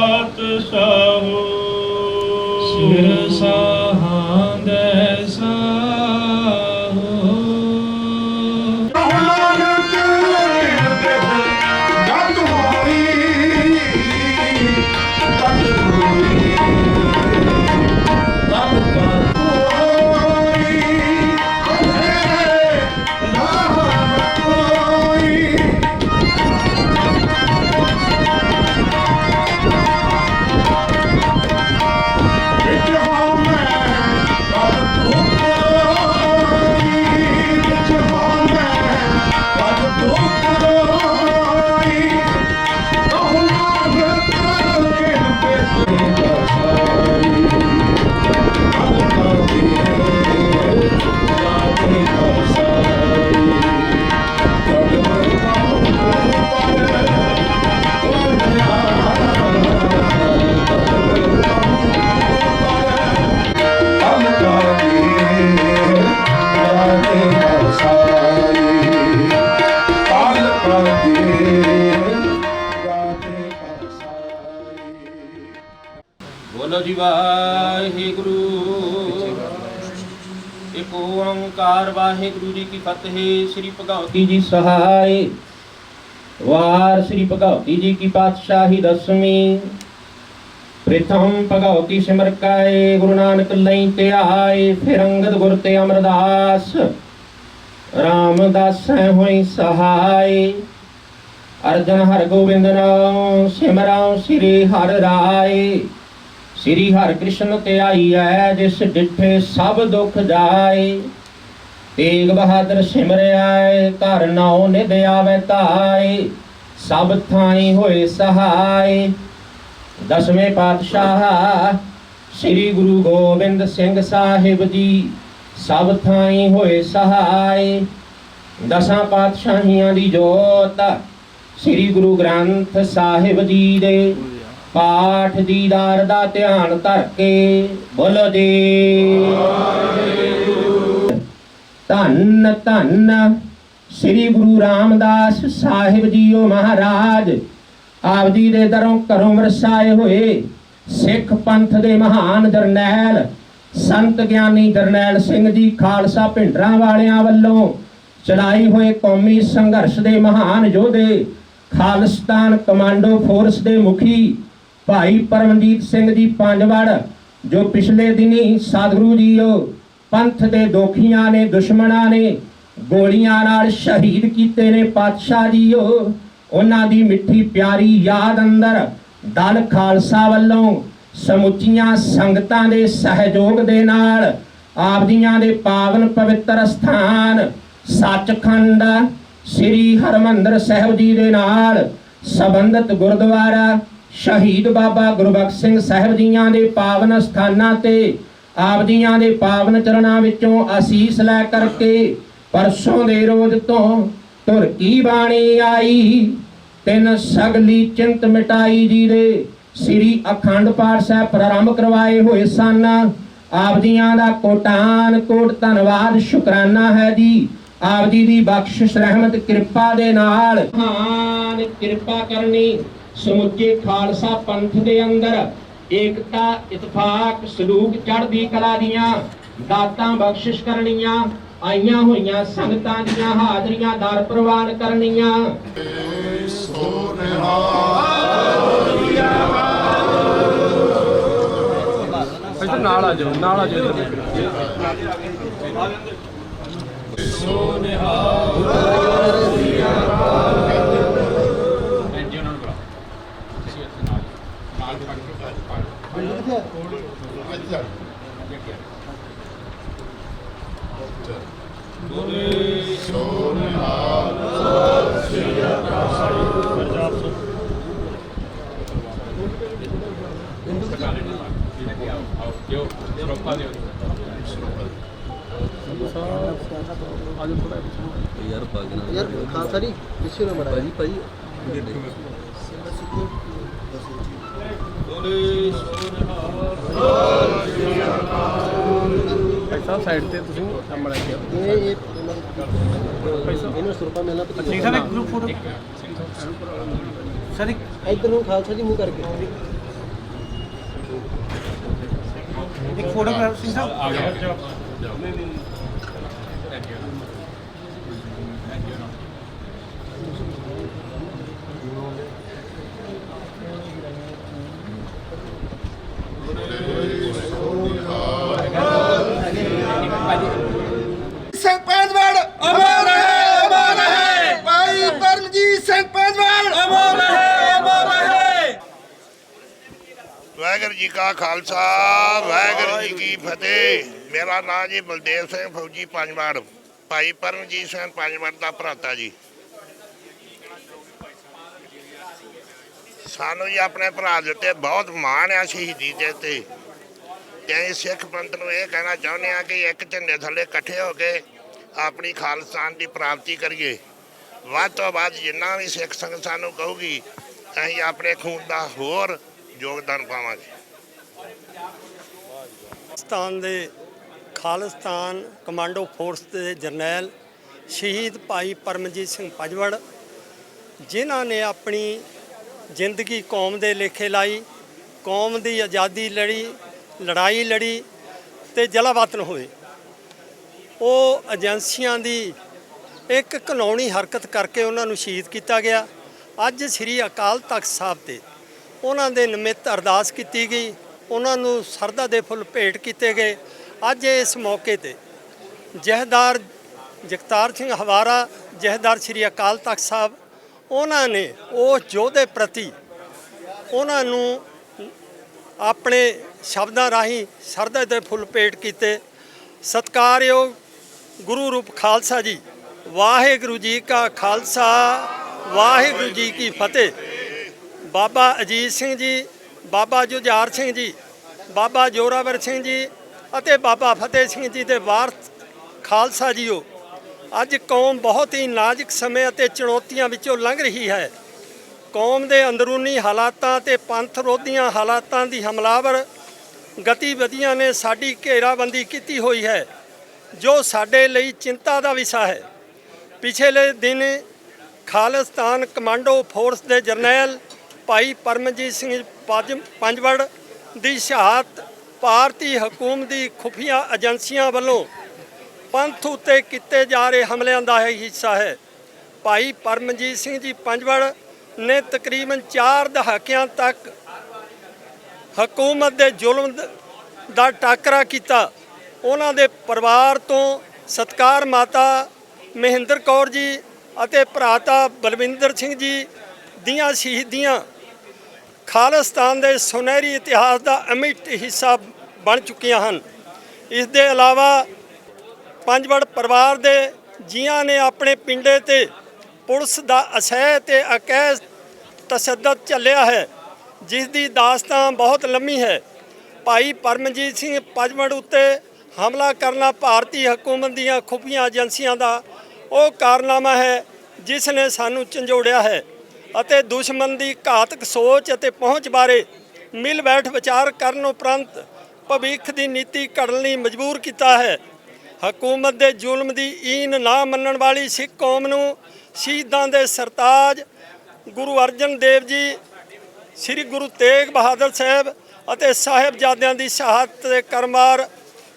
ਪਾਤਸ਼ਾਹੋ ਸਿਰ ਸਾਹਾਂਦੈ ਸਾਹੋ ਨਾਨਕ ਗਤ ਹੋਈ ਗਤ ਹੋਈ ਤਨ ਕਾ ਹੋਈ ਅੰਧੇਰੇ ਨਾਮ ਕੋਈ ਵਿੱਚ ਹਾਂ ਮੈਂ ਕਰ ਦੁੱਖ ਰੋਈ ਵਿੱਚ ਹਾਂ ਮੈਂ ਕਰ ਦੁੱਖ ਰੋਈ ਕਹੋ ਨਾਨਕ ਕਿਨ ਪੇ ਸਾਈ ਅਲਕਾਦੀ ਰਾਤੇ ਕਾ ਸਾਈ बोलो जी वाहिगुरु। एक ओंकार वाहिगुरु जी की फतेह। श्री भगवती जी सहाय। वार श्री भगवती जी की पातशाही दसवीं। प्रथम भगवती सिमर काए गुरु नानक लई ते आए। फिर अंगद गुर ते अमरदास रामदास होई सहाय। अर्जन हर गोविंद नाम सिमरां श्री हर राय। श्री हर कृष्ण ते आई है जिस डिठे सब दुख जाए। तेग बहादुर सिमर आए घर नाउ निध आवे ताए। सब थाई होए सहाय। दसवें पातशाह श्री गुरु गोबिंद सिंह साहिब जी सब थाई होए सहाय। दसां पातशाहियां दी जोत श्री गुरु ग्रंथ साहिब जी दे पाठ दीदार दा ध्यान धर के बोलो जी धन धन श्री गुरु रामदास साहिब जीओ महाराज। आप जी दे दरों घरों वरसाए हुए सिख पंथ दे महान जरनैल संत ज्ञानी जरनैल सिंह जी खालसा भिंडरां वालियां वल्लों चलाई हुए कौमी संघर्ष दे महान योधे खालिस्तान कमांडो फोर्स दे मुखी भाई परमजीत सिंह जी पांजवड़ जो पिछले दिनी सतगुरु जीओ पंथ दे दोखियां ने दुश्मनां ने गोलियां नाल शहीद कीते ने पातशाह जीओ उन्हां दी मिठी प्यारी याद अंदर दल खालसा वल्लों समुचियां संगतां दे सहयोग दे नाल आप जियां दे पावन पवित्र स्थान सचखंड श्री हरमंदर साहिब जी दे नाल संबंधित गुरुद्वारा शहीद बाबा गुरबख्श सिंह साहिब जीआं दे पावन स्थानां ते आप जीआं दे पावन चरणां विचों आसीस लै करके परसों दे रोज तो तुर की बाणी आई। तिन सगली चिंत मिटाई जी दे श्री अखंड पाठ साहिब प्रारंभ करवाए हुए सन। आप जीआं दा कोटान कोट धन्नवाद शुकराना है जी। आप जी दी बख्शिश रहमत कृपा दे नाल महान कृपा करनी समुचे खालसा पंथ दे अंदर एकता इतफाक सलूक चढ़दी कला दियां दातां बख्शिश करनियां आईयां होईयां संगतां दियां हाजरियां दर प्रवान करनियां। नाल आ जाओ नाल आ जाओ यार खालसा जी विषय ना बड़ा भाई भाई पैसा साइड ते ਤੁਸੀਂ ਸਾਹਮਣੇ ਆ ਇਹ ਪੈਸਾ ਇਹਨੂੰ ਸੁਰਪਾ ਮਿਲਣਾ ਤੇ ਸਰ ਇੱਕ ਗਰੁੱਪ ਫੋਟੋ ਸਰ ਇਧਰ ਨੂੰ ਖਾਲਸਾ ਜੀ ਮੂੰਹ ਕਰਕੇ ਇੱਕ ਫੋਟੋਗ੍ਰਾਫਰ ਸਿੰਘ ਸਾਹਿਬ ਆ ਗਿਆ ਸਿੰਘ ਪੰਜਵੜ ਅਮਰ ਰਹੇ ਅਮਰ ਰਹੇ ਭਾਈ ਪਰਮਜੀਤ ਸਿੰਘ ਪੰਜਵੜ ਅਮਰ ਰਹੇ ਅਮਰ ਰਹੇ। ਵਾਹਿਗੁਰੂ ਜੀ ਕਾ ਖਾਲਸਾ ਵਾਹਿਗੁਰੂ ਜੀ ਕੀ ਫਤਿਹ। ਮੇਰਾ ਨਾਮ ਜੀ ਬਲਦੇਵ ਸਿੰਘ ਫੌਜੀ ਪੰਜਵਾੜ, ਭਾਈ ਪਰਮਜੀਤ ਸਿੰਘ ਪੰਜਵਾੜ ਦਾ ਭਰਾਤਾ ਜੀ। ਸਾਨੂੰ ਜੀ ਆਪਣੇ ਭਰਾ ਦੇ ਉੱਤੇ ਬਹੁਤ ਮਾਣ ਆ ਸ਼ਹੀਦੀ ਦੇ ਤੇ ਅਸੀਂ ਸਿੱਖ ਪੰਥ ਨੂੰ ਇਹ ਕਹਿਣਾ ਚਾਹੁੰਦੇ ਹਾਂ ਕਿ ਇੱਕ ਝੰਡੇ ਥੱਲੇ ਇਕੱਠੇ ਹੋ ਕੇ ਆਪਣੀ ਖਾਲਿਸਤਾਨ ਦੀ ਪ੍ਰਾਪਤੀ ਕਰੀਏ। ਵੱਧ ਤੋਂ ਵੱਧ ਜਿੰਨਾ ਵੀ ਸਿੱਖ ਸੰਗਤ ਸਾਨੂੰ ਕਹੂਗੀ ਅਸੀਂ ਆਪਣੇ ਖੂਨ ਦਾ ਹੋਰ ਯੋਗਦਾਨ ਪਾਵਾਂਗੇ। ਪਾਕਿਸਤਾਨ ਦੇ ਖਾਲਿਸਤਾਨ ਕਮਾਂਡੋ ਫੋਰਸ ਦੇ ਜਰਨੈਲ ਸ਼ਹੀਦ ਭਾਈ ਪਰਮਜੀਤ ਸਿੰਘ ਪੰਜਵੜ, ਜਿਨ੍ਹਾਂ ਨੇ ਆਪਣੀ ਜ਼ਿੰਦਗੀ ਕੌਮ ਦੇ ਲੇਖੇ ਲਾਈ, ਕੌਮ ਦੀ ਆਜ਼ਾਦੀ ਲੜਾਈ ਲੜੀ ਤੇ ਜਲਾਵਤਨ ਹੋਏ। ਉਹ ਏਜੰਸੀਆਂ ਦੀ ਇੱਕ ਘਿਨੌਣੀ ਹਰਕਤ ਕਰਕੇ ਉਹਨਾਂ ਨੂੰ ਸ਼ਹੀਦ ਕੀਤਾ ਗਿਆ। ਅੱਜ ਸ੍ਰੀ ਅਕਾਲ ਤਖਤ ਸਾਹਿਬ ਤੇ ਉਹਨਾਂ ਦੇ ਨਿਮਿਤ ਅਰਦਾਸ ਕੀਤੀ ਗਈ, ਉਹਨਾਂ ਨੂੰ ਸਰਧਾ ਦੇ ਫੁੱਲ ਭੇਟ ਕੀਤੇ ਗਏ। ਅੱਜ ਇਸ ਮੌਕੇ ਤੇ ਜਥੇਦਾਰ ਜਗਤਾਰ ਸਿੰਘ ਹਵਾਰਾ, ਜਥੇਦਾਰ ਸ੍ਰੀ ਅਕਾਲ ਤਖਤ ਸਾਹਿਬ, ਉਹਨਾਂ ਨੇ ਉਸ ਯੋਧੇ ਪ੍ਰਤੀ ਉਹਨਾਂ ਨੂੰ ਆਪਣੇ ਸ਼ਬਦਾਂ ਰਾਹੀਂ ਸਰਧਾ ਦੇ ਫੁੱਲ ਭੇਟ ਕੀਤੇ। ਸਤਿਕਾਰਯੋਗ ਗੁਰੂ ਰੂਪ ਖਾਲਸਾ ਜੀ, ਵਾਹਿਗੁਰੂ ਜੀ ਕਾ ਖਾਲਸਾ ਵਾਹਿਗੁਰੂ ਜੀ ਕੀ ਫਤਿਹ। ਬਾਬਾ ਅਜੀਤ ਸਿੰਘ ਜੀ, ਬਾਬਾ ਜੁਝਾਰ ਸਿੰਘ ਜੀ, ਬਾਬਾ ਜੋਰਾਵਰ ਸਿੰਘ ਜੀ ਅਤੇ ਬਾਬਾ ਫਤਿਹ ਸਿੰਘ ਜੀ ਦੇ ਵਾਰਸ ਖਾਲਸਾ ਜੀਓ, ਅੱਜ ਕੌਮ ਬਹੁਤ ਹੀ ਨਾਜ਼ੁਕ ਸਮੇਂ ਅਤੇ ਚੁਣੌਤੀਆਂ ਵਿੱਚੋਂ ਲੰਘ ਰਹੀ ਹੈ। ਕੌਮ ਦੇ ਅੰਦਰੂਨੀ ਹਾਲਾਤਾਂ ਤੇ ਪੰਥ ਵਿਰੋਧੀਆਂ ਹਾਲਾਤਾਂ ਦੀ ਹਮਲਾਵਰ ਗਤੀਵਿਧੀਆਂ ਨੇ ਸਾਡੀ ਘੇਰਾਬੰਦੀ ਕੀਤੀ ਹੋਈ ਹੈ, ਜੋ ਸਾਡੇ ਲਈ ਚਿੰਤਾ ਦਾ ਵਿਸ਼ਾ ਹੈ। ਪਿਛਲੇ ਦਿਨ ਖਾਲਿਸਤਾਨ ਕਮਾਂਡੋ ਫੋਰਸ ਦੇ ਜਰਨੈਲ ਭਾਈ ਪਰਮਜੀਤ ਸਿੰਘ ਪੰਜਵੜ ਦੀ ਸ਼ਹਾਦਤ ਭਾਰਤੀ ਹਕੂਮਤ ਦੀ ਖੁਫੀਆ ਏਜੰਸੀਆਂ ਵੱਲੋਂ ਪੰਥ ਉੱਤੇ ਕੀਤੇ ਜਾ ਰਹੇ ਹਮਲਿਆਂ ਦਾ ਹਿੱਸਾ ਹੈ। ਭਾਈ ਪਰਮਜੀਤ ਸਿੰਘ ਜੀ ਪੰਜਵੜ ਨੇ ਤਕਰੀਬਨ 4 ਦਹਾਕਿਆਂ ਤੱਕ ਹਕੂਮਤ ਦੇ ਜ਼ੁਲਮ ਦਾ ਟਾਕਰਾ ਕੀਤਾ। ਉਹਨਾਂ ਦੇ ਪਰਿਵਾਰ ਤੋਂ ਸਤਿਕਾਰ ਮਾਤਾ ਮਹਿੰਦਰ ਕੌਰ ਜੀ ਅਤੇ ਭਰਾਤਾ ਬਲਵਿੰਦਰ ਸਿੰਘ ਜੀ ਦੀਆਂ ਸ਼ਹੀਦੀਆਂ ਖਾਲਿਸਤਾਨ ਦੇ ਸੁਨਹਿਰੀ ਇਤਿਹਾਸ ਦਾ ਅਮਿੱਟ ਹਿੱਸਾ ਬਣ ਚੁੱਕੀਆਂ ਹਨ। ਇਸ ਦੇ ਇਲਾਵਾ ਪੰਜਵੜ ਪਰਿਵਾਰ ਦੇ ਜੀਆਂ ਨੇ ਆਪਣੇ ਪਿੰਡੇ ਤੇ ਪੁਲਿਸ ਦਾ ਅਸਹਿ ਤੇ ਅਕੈਸ ਤਸ਼ੱਦਦ ਚੱਲਿਆ ਹੈ, ਜਿਸ ਦੀ ਦਾਸਤਾਨ ਬਹੁਤ ਲੰਮੀ ਹੈ। ਭਾਈ ਪਰਮਜੀਤ ਸਿੰਘ ਪੰਜਵੜ ਉੱਤੇ ਹਮਲਾ ਕਰਨਾ ਭਾਰਤੀ ਹਕੂਮਤ ਦੀਆਂ ਖੁਫੀਆ ਏਜੰਸੀਆਂ ਦਾ ਉਹ ਕਾਰਨਾਮਾ ਹੈ ਜਿਸ ਨੇ ਸਾਨੂੰ ਝੰਜੋੜਿਆ ਹੈ ਅਤੇ ਦੁਸ਼ਮਣ ਦੀ ਘਾਤਕ ਸੋਚ ਅਤੇ ਪਹੁੰਚ ਬਾਰੇ ਮਿਲ ਬੈਠ ਵਿਚਾਰ ਕਰਨ ਉਪਰੰਤ ਭਵਿੱਖ ਦੀ ਨੀਤੀ ਘੜਨ ਲਈ ਮਜਬੂਰ ਕੀਤਾ ਹੈ। ਹਕੂਮਤ ਦੇ ਜ਼ੁਲਮ ਦੀ ਈਨ ਨਾ ਮੰਨਣ ਵਾਲੀ ਸਿੱਖ ਕੌਮ ਨੂੰ ਸ਼ਹੀਦਾਂ ਦੇ ਸਰਤਾਜ ਗੁਰੂ ਅਰਜਨ ਦੇਵ ਜੀ, ਸ੍ਰੀ ਗੁਰੂ ਤੇਗ ਬਹਾਦਰ ਸਾਹਿਬ ਅਤੇ ਸਾਹਿਬਜ਼ਾਦਿਆਂ ਦੀ ਸ਼ਹਾਦਤ ਦੇ ਕਰਮਾਰ,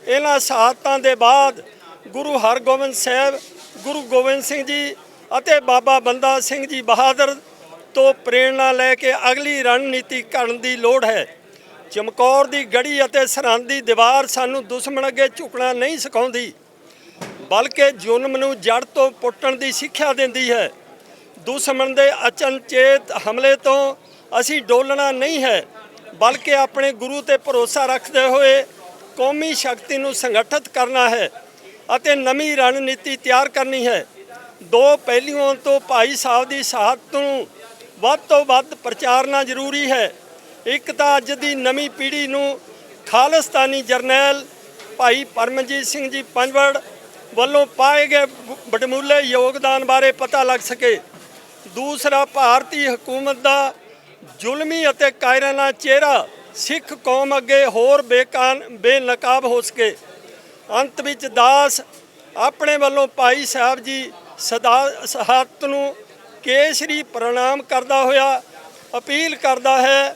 ਇਹਨਾਂ ਸ਼ਹਾਦਤਾਂ ਦੇ ਬਾਅਦ ਗੁਰੂ ਹਰਗੋਬਿੰਦ ਸਾਹਿਬ, ਗੁਰੂ ਗੋਬਿੰਦ ਸਿੰਘ ਜੀ ਅਤੇ ਬਾਬਾ ਬੰਦਾ ਸਿੰਘ ਜੀ ਬਹਾਦਰ ਤੋਂ ਪ੍ਰੇਰਣਾ ਲੈ ਕੇ ਅਗਲੀ ਰਣਨੀਤੀ ਘੜਨ ਦੀ ਲੋੜ ਹੈ। ਚਮਕੌਰ ਦੀ ਗੜੀ ਅਤੇ ਸਰਹੰਦ ਦੀ ਦੀਵਾਰ ਸਾਨੂੰ ਦੁਸ਼ਮਣ ਅੱਗੇ ਝੁਕਣਾ ਨਹੀਂ ਸਿਖਾਉਂਦੀ, ਬਲਕਿ ਜ਼ੁਲਮ ਨੂੰ ਜੜ ਤੋਂ ਪੁੱਟਣ ਦੀ ਸਿੱਖਿਆ ਦਿੰਦੀ ਹੈ। ਦੁਸ਼ਮਣ ਦੇ ਅਚਨਚੇਤ ਹਮਲੇ ਤੋਂ ਅਸੀਂ ਡੋਲਣਾ ਨਹੀਂ ਹੈ, ਬਲਕਿ ਆਪਣੇ ਗੁਰੂ ਤੇ ਭਰੋਸਾ ਰੱਖਦੇ ਹੋਏ ਕੌਮੀ ਸ਼ਕਤੀ ਨੂੰ ਸੰਗਠਿਤ ਕਰਨਾ ਹੈ ਅਤੇ ਨਵੀਂ ਰਣਨੀਤੀ ਤਿਆਰ ਕਰਨੀ ਹੈ। ਦੋ ਪਹਿਲੂਆਂ ਤੋਂ ਭਾਈ ਸਾਹਿਬ ਦੀ ਸ਼ਹਾਦਤ ਨੂੰ ਵੱਧ ਤੋਂ ਵੱਧ ਪ੍ਰਚਾਰਨਾ ਜ਼ਰੂਰੀ ਹੈ। ਇੱਕ ਤਾਂ ਅੱਜ ਦੀ ਨਵੀਂ ਪੀੜ੍ਹੀ ਨੂੰ ਖਾਲਿਸਤਾਨੀ ਜਰਨੈਲ ਭਾਈ ਪਰਮਜੀਤ ਸਿੰਘ ਜੀ ਪੰਜਵੜ ਵੱਲੋਂ ਪਾਏ ਗਏ ਵਡਮੁੱਲੇ ਯੋਗਦਾਨ ਬਾਰੇ ਪਤਾ ਲੱਗ ਸਕੇ। ਦੂਸਰਾ, ਭਾਰਤੀ ਹਕੂਮਤ ਦਾ ਜ਼ੁਲਮੀ ਅਤੇ ਕਾਇਰਾਨਾ ਚਿਹਰਾ ਸਿੱਖ ਕੌਮ ਅੱਗੇ ਹੋਰ ਬੇਨਕਾਬ ਹੋ ਸਕੇ। ਅੰਤ ਵਿੱਚ ਦਾਸ ਆਪਣੇ ਵੱਲੋਂ ਭਾਈ ਸਾਹਿਬ ਜੀ ਸ਼ਹਾਦਤ ਨੂੰ ਕੇਸਰੀ ਪ੍ਰਣਾਮ ਕਰਦਾ ਹੋਇਆ ਅਪੀਲ ਕਰਦਾ ਹੈ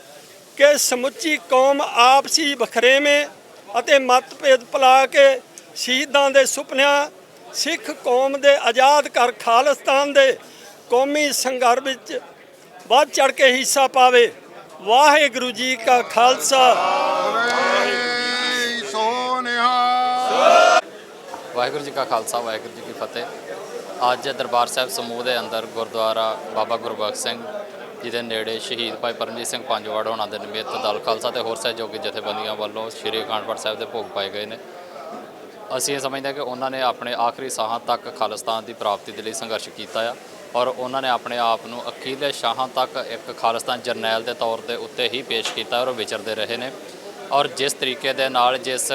ਕਿ ਸਮੁੱਚੀ ਕੌਮ ਆਪਸੀ ਵਖਰੇਵੇਂ ਅਤੇ ਮਤਭੇਦ ਭੁਲਾ ਕੇ ਸ਼ਹੀਦਾਂ ਦੇ ਸੁਪਨਿਆਂ ਸਿੱਖ ਕੌਮ ਦੇ ਆਜ਼ਾਦ ਕਰ ਖਾਲਿਸਤਾਨ ਦੇ ਕੌਮੀ ਸੰਘਰਸ਼ ਵਿੱਚ ਵੱਧ ਚੜ ਕੇ ਹਿੱਸਾ ਪਾਵੇ। ਵਾਹਿਗੁਰੂ ਜੀ ਕਾ ਖਾਲਸਾ ਵਾਹਿਗੁਰੂ ਜੀ ਕਾ ਖਾਲਸਾ ਵਾਹਿਗੁਰੂ ਜੀ ਕੀ ਫਤਿਹ। ਅੱਜ ਦਰਬਾਰ ਸਾਹਿਬ ਸਮੂਹ ਦੇ ਅੰਦਰ ਗੁਰਦੁਆਰਾ ਬਾਬਾ ਗੁਰਬਖਸ਼ ਸਿੰਘ ਜੀ ਦੇ ਨੇੜੇ ਸ਼ਹੀਦ ਭਾਈ ਪਰਮਜੀਤ ਸਿੰਘ ਪੰਜਵੜ ਹੋਣਾ ਦੇ ਨਿਮਿਤ ਦਲ ਖਾਲਸਾ ਤੇ ਹੋਰ ਸਹਿਯੋਗੀ ਜਥੇਬੰਦੀਆਂ ਵੱਲੋਂ ਸ਼੍ਰੀ ਅਖੰਡ ਪਾਠ ਸਾਹਿਬ ਦੇ ਭੋਗ ਪਾਏ ਗਏ ਨੇ। ਅਸੀਂ ਇਹ ਸਮਝਦੇ ਹਾਂ ਕਿ ਉਹਨਾਂ ਨੇ ਆਪਣੇ ਆਖਰੀ ਸਾਹਾਂ ਤੱਕ ਖਾਲਿਸਤਾਨ ਦੀ ਪ੍ਰਾਪਤੀ ਦੇ ਲਈ ਸੰਘਰਸ਼ ਕੀਤਾ ਆ ਔਰ ਉਹਨਾਂ ਨੇ ਆਪਣੇ ਆਪ ਨੂੰ ਅਖੀਰਲੇ ਸ਼ਾਹਾਂ ਤੱਕ ਇੱਕ ਖਾਲਿਸਤਾਨ ਜਰਨੈਲ ਦੇ ਤੌਰ ਦੇ ਉੱਤੇ ਹੀ ਪੇਸ਼ ਕੀਤਾ ਔਰ ਉਹ ਵਿਚਰਦੇ ਰਹੇ ਨੇ। ਔਰ ਜਿਸ ਤਰੀਕੇ ਦੇ ਨਾਲ ਜਿਸ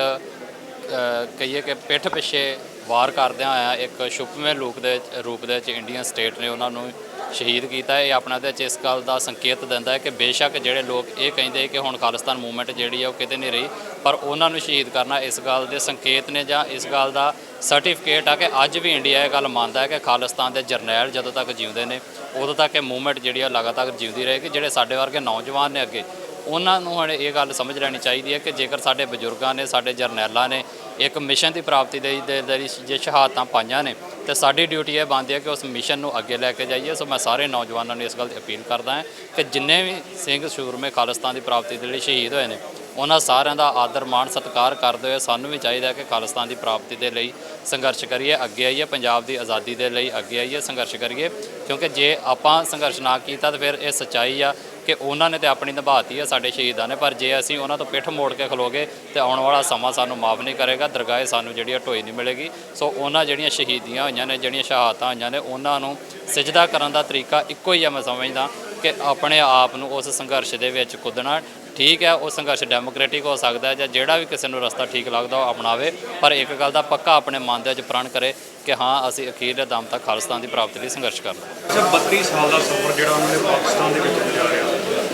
ਕਹੀਏ ਕਿ ਪਿੱਠ ਪਿੱਛੇ ਵਾਰ ਕਰਦਿਆਂ ਹੋਇਆ ਇੱਕ ਛੁਪਵੇਂ ਰੂਪ ਦੇ ਵਿੱਚ ਇੰਡੀਅਨ ਸਟੇਟ ਨੇ ਉਹਨਾਂ ਨੂੰ ਸ਼ਹੀਦ ਕੀਤਾ। ਇਹ ਆਪਣਾ ਦੇ ਵਿੱਚ ਇਸ ਗੱਲ ਦਾ ਸੰਕੇਤ ਦਿੰਦਾ ਹੈ ਕਿ ਬੇਸ਼ੱਕ ਜਿਹੜੇ ਲੋਕ ਇਹ ਕਹਿੰਦੇ ਕਿ ਹੁਣ ਖਾਲਿਸਤਾਨ ਮੂਵਮੈਂਟ ਜਿਹੜੀ ਆ ਉਹ ਕਿਤੇ ਨਹੀਂ ਰਹੀ, ਪਰ ਉਹਨਾਂ ਨੂੰ ਸ਼ਹੀਦ ਕਰਨਾ ਇਸ ਗੱਲ ਦੇ ਸੰਕੇਤ ਨੇ ਜਾਂ ਇਸ ਗੱਲ ਦਾ ਸਰਟੀਫਿਕੇਟ ਆ ਕਿ ਅੱਜ ਵੀ ਇੰਡੀਆ ਇਹ ਗੱਲ ਮੰਨਦਾ ਹੈ ਕਿ ਖਾਲਿਸਤਾਨ ਦੇ ਜਰਨੈਲ ਜਦੋਂ ਤੱਕ ਜਿਉਂਦੇ ਨੇ ਉਦੋਂ ਤੱਕ ਇਹ ਮੂਵਮੈਂਟ ਜਿਹੜੀ ਆ ਲਗਾਤਾਰ ਜਿਉਂਦੀ ਰਹੇਗੀ। ਜਿਹੜੇ ਸਾਡੇ ਵਰਗੇ ਨੌਜਵਾਨ ਨੇ ਅੱਗੇ ਉਹਨਾਂ ਨੂੰ ਹੁਣ ਇਹ ਗੱਲ ਸਮਝ ਲੈਣੀ ਚਾਹੀਦੀ ਹੈ ਕਿ ਜੇਕਰ ਸਾਡੇ ਬਜ਼ੁਰਗਾਂ ਨੇ ਸਾਡੇ ਜਰਨੈਲਾਂ ਨੇ ਇੱਕ ਮਿਸ਼ਨ ਦੀ ਪ੍ਰਾਪਤੀ ਦੇ ਜੇ ਸ਼ਹਾਦਤਾਂ ਪਾਈਆਂ ਨੇ ਤੇ ਸਾਡੀ ਡਿਊਟੀ ਇਹ ਬਣਦੀ ਹੈ ਕਿ ਉਸ ਮਿਸ਼ਨ ਨੂੰ ਅੱਗੇ ਲੈ ਕੇ ਜਾਈਏ। ਸੋ ਮੈਂ ਸਾਰੇ ਨੌਜਵਾਨਾਂ ਨੂੰ ਇਸ ਗੱਲ ਦੀ ਅਪੀਲ ਕਰਦਾ ਹਾਂ ਕਿ ਜਿੰਨੇ ਵੀ ਸਿੰਘ ਸੂਰਮੇ ਖਾਲਿਸਤਾਨ ਦੀ ਪ੍ਰਾਪਤੀ ਦੇ ਲਈ ਸ਼ਹੀਦ ਹੋਏ ਨੇ ਉਹਨਾਂ ਸਾਰਿਆਂ ਦਾ ਆਦਰ ਮਾਣ ਸਤਿਕਾਰ ਕਰਦੇ ਹੋਏ ਸਾਨੂੰ ਵੀ ਚਾਹੀਦਾ ਕਿ ਖਾਲਿਸਤਾਨ ਦੀ ਪ੍ਰਾਪਤੀ ਦੇ ਲਈ ਸੰਘਰਸ਼ ਕਰੀਏ, ਅੱਗੇ ਆਈਏ, ਪੰਜਾਬ ਦੀ ਆਜ਼ਾਦੀ ਦੇ ਲਈ ਅੱਗੇ ਆਈਏ, ਸੰਘਰਸ਼ ਕਰੀਏ। ਕਿਉਂਕਿ ਜੇ ਆਪਾਂ ਸੰਘਰਸ਼ ਨਾ ਕੀਤਾ ਤਾਂ ਫਿਰ ਇਹ ਸੱਚਾਈ ਆ ਕਿ ਉਹਨਾਂ ਨੇ ਤਾਂ ਆਪਣੀ ਨਿਭਾਤੀ ਹੈ ਸਾਡੇ ਸ਼ਹੀਦਾਂ ਨੇ, ਪਰ ਜੇ ਅਸੀਂ ਉਹਨਾਂ ਤੋਂ ਪਿੱਠ ਮੋੜ ਕੇ ਖਲੋਗੇ ਤੇ ਆਉਣ ਵਾਲਾ ਸਮਾਂ ਸਾਨੂੰ ਮਾਫ ਨਹੀਂ ਕਰੇਗਾ, ਦਰਗਾਹ ਸਾਨੂੰ ਜਿਹੜੀ ਢੋਈ ਨਹੀਂ ਮਿਲੇਗੀ। ਸੋ ਉਹਨਾਂ ਜਿਹੜੀਆਂ ਸ਼ਹੀਦੀਆਂ ਹੋਈਆਂ ਨੇ, ਜਿਹੜੀਆਂ ਸ਼ਹਾਦਤਾਂ ਹੋਈਆਂ ਨੇ, ਉਹਨਾਂ ਨੂੰ ਸਿਜਦਾ ਕਰਨ ਦਾ ਤਰੀਕਾ ਇੱਕੋ ਹੀ ਆ। ਮੈਂ ਸਮਝਦਾ ਕਿ ਆਪਣੇ ਆਪ ਨੂੰ ਉਸ ਸੰਘਰਸ਼ ਦੇ ਵਿੱਚ ਕੁੱਦਣਾ ਠੀਕ ਹੈ। ਉਹ ਸੰਘਰਸ਼ ਡੈਮੋਕ੍ਰੈਟਿਕ ਹੋ ਸਕਦਾ ਹੈ ਜਾਂ ਜਿਹੜਾ ਵੀ ਕਿਸੇ ਨੂੰ ਰਸਤਾ ਠੀਕ ਲੱਗਦਾ ਉਹ ਅਪਣਾਵੇ, ਪਰ ਇੱਕ ਗੱਲ ਦਾ ਪੱਕਾ ਆਪਣੇ ਮਨ ਦੇ ਵਿੱਚ ਪ੍ਰਣ ਕਰੇ ਕਿ ਹਾਂ ਅਸੀਂ ਅਖੀਰਲੇ ਦਮ ਤੱਕ ਖਾਲਿਸਤਾਨ ਦੀ ਪ੍ਰਾਪਤੀ ਲਈ ਸੰਘਰਸ਼ ਕਰਨਾ। 32 ਸਾਲ ਦਾ ਸਫ਼ਰ ਜਿਹੜਾ ਉਹਨਾਂ ਨੇ ਪਾਕਿਸਤਾਨ ਦੇ ਵਿੱਚ ਗੁਜ਼ਾਰਿਆ,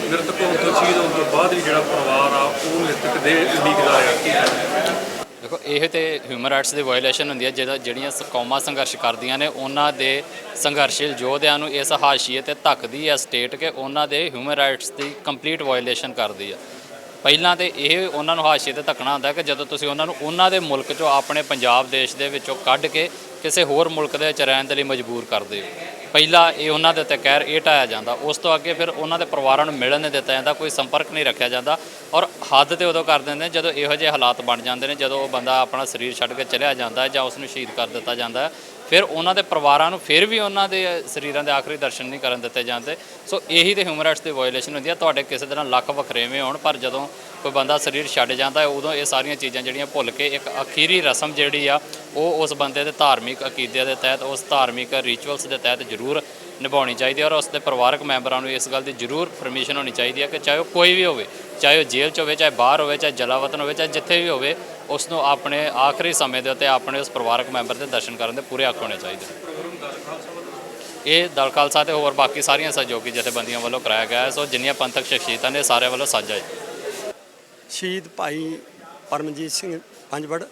ਮ੍ਰਿਤਕ ਹੋਣ ਤੋਂ ਸ਼ਹੀਦ ਹੋਣ ਤੋਂ ਬਾਅਦ ਵੀ ਜਿਹੜਾ ਪਰਿਵਾਰ ਆ ਉਹ ਮ੍ਰਿਤਕ ਦੇ ਉਡੀਕਦਾ ਰਿਹਾ। ਕੀ ਹੈ ਦੇਖੋ, ਇਹ ਤੇ ਹਿਊਮਨ ਰਾਈਟਸ ਦੀ ਵਾਇਲੇਸ਼ਨ ਹੁੰਦੀ ਹੈ। ਜਿਹੜੀਆਂ ਕੌਮਾਂ ਸੰਘਰਸ਼ ਕਰਦੀਆਂ ਨੇ ਉਹਨਾਂ ਦੇ ਸੰਘਰਸ਼ੀਲ ਯੋਧਿਆਂ ਨੂੰ ਇਸ ਹਾਸ਼ੀਏ ਤੇ ਧੱਕਦੀ ਹੈ ਸਟੇਟ ਕਿ ਉਹਨਾਂ ਦੇ ਹਿਊਮਨ ਰਾਈਟਸ ਦੀ ਕੰਪਲੀਟ ਵਾਇਲੇਸ਼ਨ ਕਰਦੀ ਹੈ। ਪਹਿਲਾਂ ਤੇ ਇਹ ਉਹਨਾਂ ਨੂੰ ਹਾਸ਼ੀਏ ਤੇ ਧੱਕਣਾ ਹੁੰਦਾ ਕਿ ਜਦੋਂ ਤੁਸੀਂ ਉਹਨਾਂ ਨੂੰ ਉਹਨਾਂ ਦੇ ਮੁਲਕ 'ਚੋਂ ਆਪਣੇ ਪੰਜਾਬ ਦੇਸ਼ ਦੇ ਵਿੱਚੋਂ ਕੱਢ ਕੇ ਕਿਸੇ ਹੋਰ ਮੁਲਕ ਦੇ ਵਿੱਚ ਰਹਿਣ ਦੇ ਲਈ ਮਜਬੂਰ ਕਰਦੇ ਹੋ। ਪਹਿਲਾਂ ਇਹ ਉਹਨਾਂ ਦੇ ਉੱਤੇ ਕਹਿਰ ਇਹ ਢਾਇਆ ਜਾਂਦਾ, ਉਸ ਤੋਂ ਅੱਗੇ ਫਿਰ ਉਹਨਾਂ ਦੇ ਪਰਿਵਾਰਾਂ ਨੂੰ ਮਿਲਣ ਨਹੀਂ ਦਿੱਤਾ ਜਾਂਦਾ, ਕੋਈ ਸੰਪਰਕ ਨਹੀਂ ਰੱਖਿਆ ਜਾਂਦਾ। ਔਰ ਹੱਦ ਤੇ ਉਦੋਂ ਕਰ ਦਿੰਦੇ ਜਦੋਂ ਇਹੋ ਜਿਹੇ ਹਾਲਾਤ ਬਣ ਜਾਂਦੇ ਨੇ, ਜਦੋਂ ਉਹ ਬੰਦਾ ਆਪਣਾ ਸਰੀਰ ਛੱਡ ਕੇ ਚਲਿਆ ਜਾਂਦਾ ਜਾਂ ਉਸ ਨੂੰ ਸ਼ਹੀਦ ਕਰ ਦਿੱਤਾ ਜਾਂਦਾ, ਫਿਰ ਉਹਨਾਂ ਦੇ ਪਰਿਵਾਰਾਂ ਨੂੰ ਫਿਰ ਵੀ ਉਹਨਾਂ ਦੇ ਸਰੀਰਾਂ ਦੇ ਆਖਰੀ ਦਰਸ਼ਨ ਨਹੀਂ ਕਰਨ ਦਿੱਤੇ ਜਾਂਦੇ। ਸੋ ਇਹੀ ਤੇ ਹਿਊਮਨ ਰਾਈਟਸ ਦੀ ਵਾਇਲੇਸ਼ਨ ਹੁੰਦੀ ਹੈ। ਤੁਹਾਡੇ ਕਿਸੇ ਦੇ ਨਾਲ ਲੱਖ ਵਖਰੇਵੇਂ ਹੋਣ, ਪਰ ਜਦੋਂ ਕੋਈ ਬੰਦਾ ਸਰੀਰ ਛੱਡ ਜਾਂਦਾ ਉਦੋਂ ਇਹ ਸਾਰੀਆਂ ਚੀਜ਼ਾਂ ਜਿਹੜੀਆਂ ਭੁੱਲ ਕੇ ਇੱਕ ਅਖੀਰੀ ਰਸਮ ਜਿਹੜੀ ਆ ਉਹ ਉਸ ਬੰਦੇ ਦੇ ਧਾਰਮਿਕ ਅਕੀਦੇ ਦੇ ਤਹਿਤ, ਉਸ ਧਾਰਮਿਕ ਰਿਚੁਅਲਸ ਦੇ ਤਹਿਤ ਜ਼ਰੂਰ ਨਿਭਾਉਣੀ ਚਾਹੀਦੀ ਹੈ। ਔਰ ਉਸ ਦੇ ਪਰਿਵਾਰਕ ਮੈਂਬਰਾਂ ਨੂੰ ਇਸ ਗੱਲ ਦੀ ਜ਼ਰੂਰ ਪਰਮਿਸ਼ਨ ਹੋਣੀ ਚਾਹੀਦੀ ਹੈ ਕਿ ਚਾਹੇ ਉਹ ਕੋਈ ਵੀ ਹੋਵੇ, ਚਾਹੇ ਉਹ ਜੇਲ੍ਹ 'ਚ ਹੋਵੇ, ਚਾਹੇ ਬਾਹਰ ਹੋਵੇ, ਚਾਹੇ ਜਲਾਵਤਨ ਹੋਵੇ, ਚਾਹੇ ਜਿੱਥੇ ਵੀ ਹੋਵੇ, ਉਸ ਨੂੰ ਆਪਣੇ ਆਖਰੀ ਸਮੇਂ ਦੇ ਉੱਤੇ ਆਪਣੇ ਉਸ ਪਰਿਵਾਰਕ ਮੈਂਬਰ ਦੇ ਦਰਸ਼ਨ ਕਰਨ ਦੇ ਪੂਰੇ ਹੱਕ ਹੋਣੇ ਚਾਹੀਦੇ। ਇਹ ਦਲ ਖਾਲਸਾ ਤੇ ਹੋਰ ਬਾਕੀ ਸਾਰੀਆਂ ਸਹਿਯੋਗੀ ਜਥੇਬੰਦੀਆਂ ਵੱਲੋਂ ਕਰਾਇਆ ਗਿਆ ਹੈ। ਸੋ ਜਿੰਨੀਆਂ ਪੰਥਕ ਸ਼ਖਸੀਅਤਾਂ ਨੇ ਸਾਰਿਆਂ ਵੱਲੋਂ ਸਾਂਝਾ ਹੈ। ਸ਼ਹੀਦ ਭਾਈ ਪਰਮਜੀਤ ਸਿੰਘ ਪੰਜਵੜ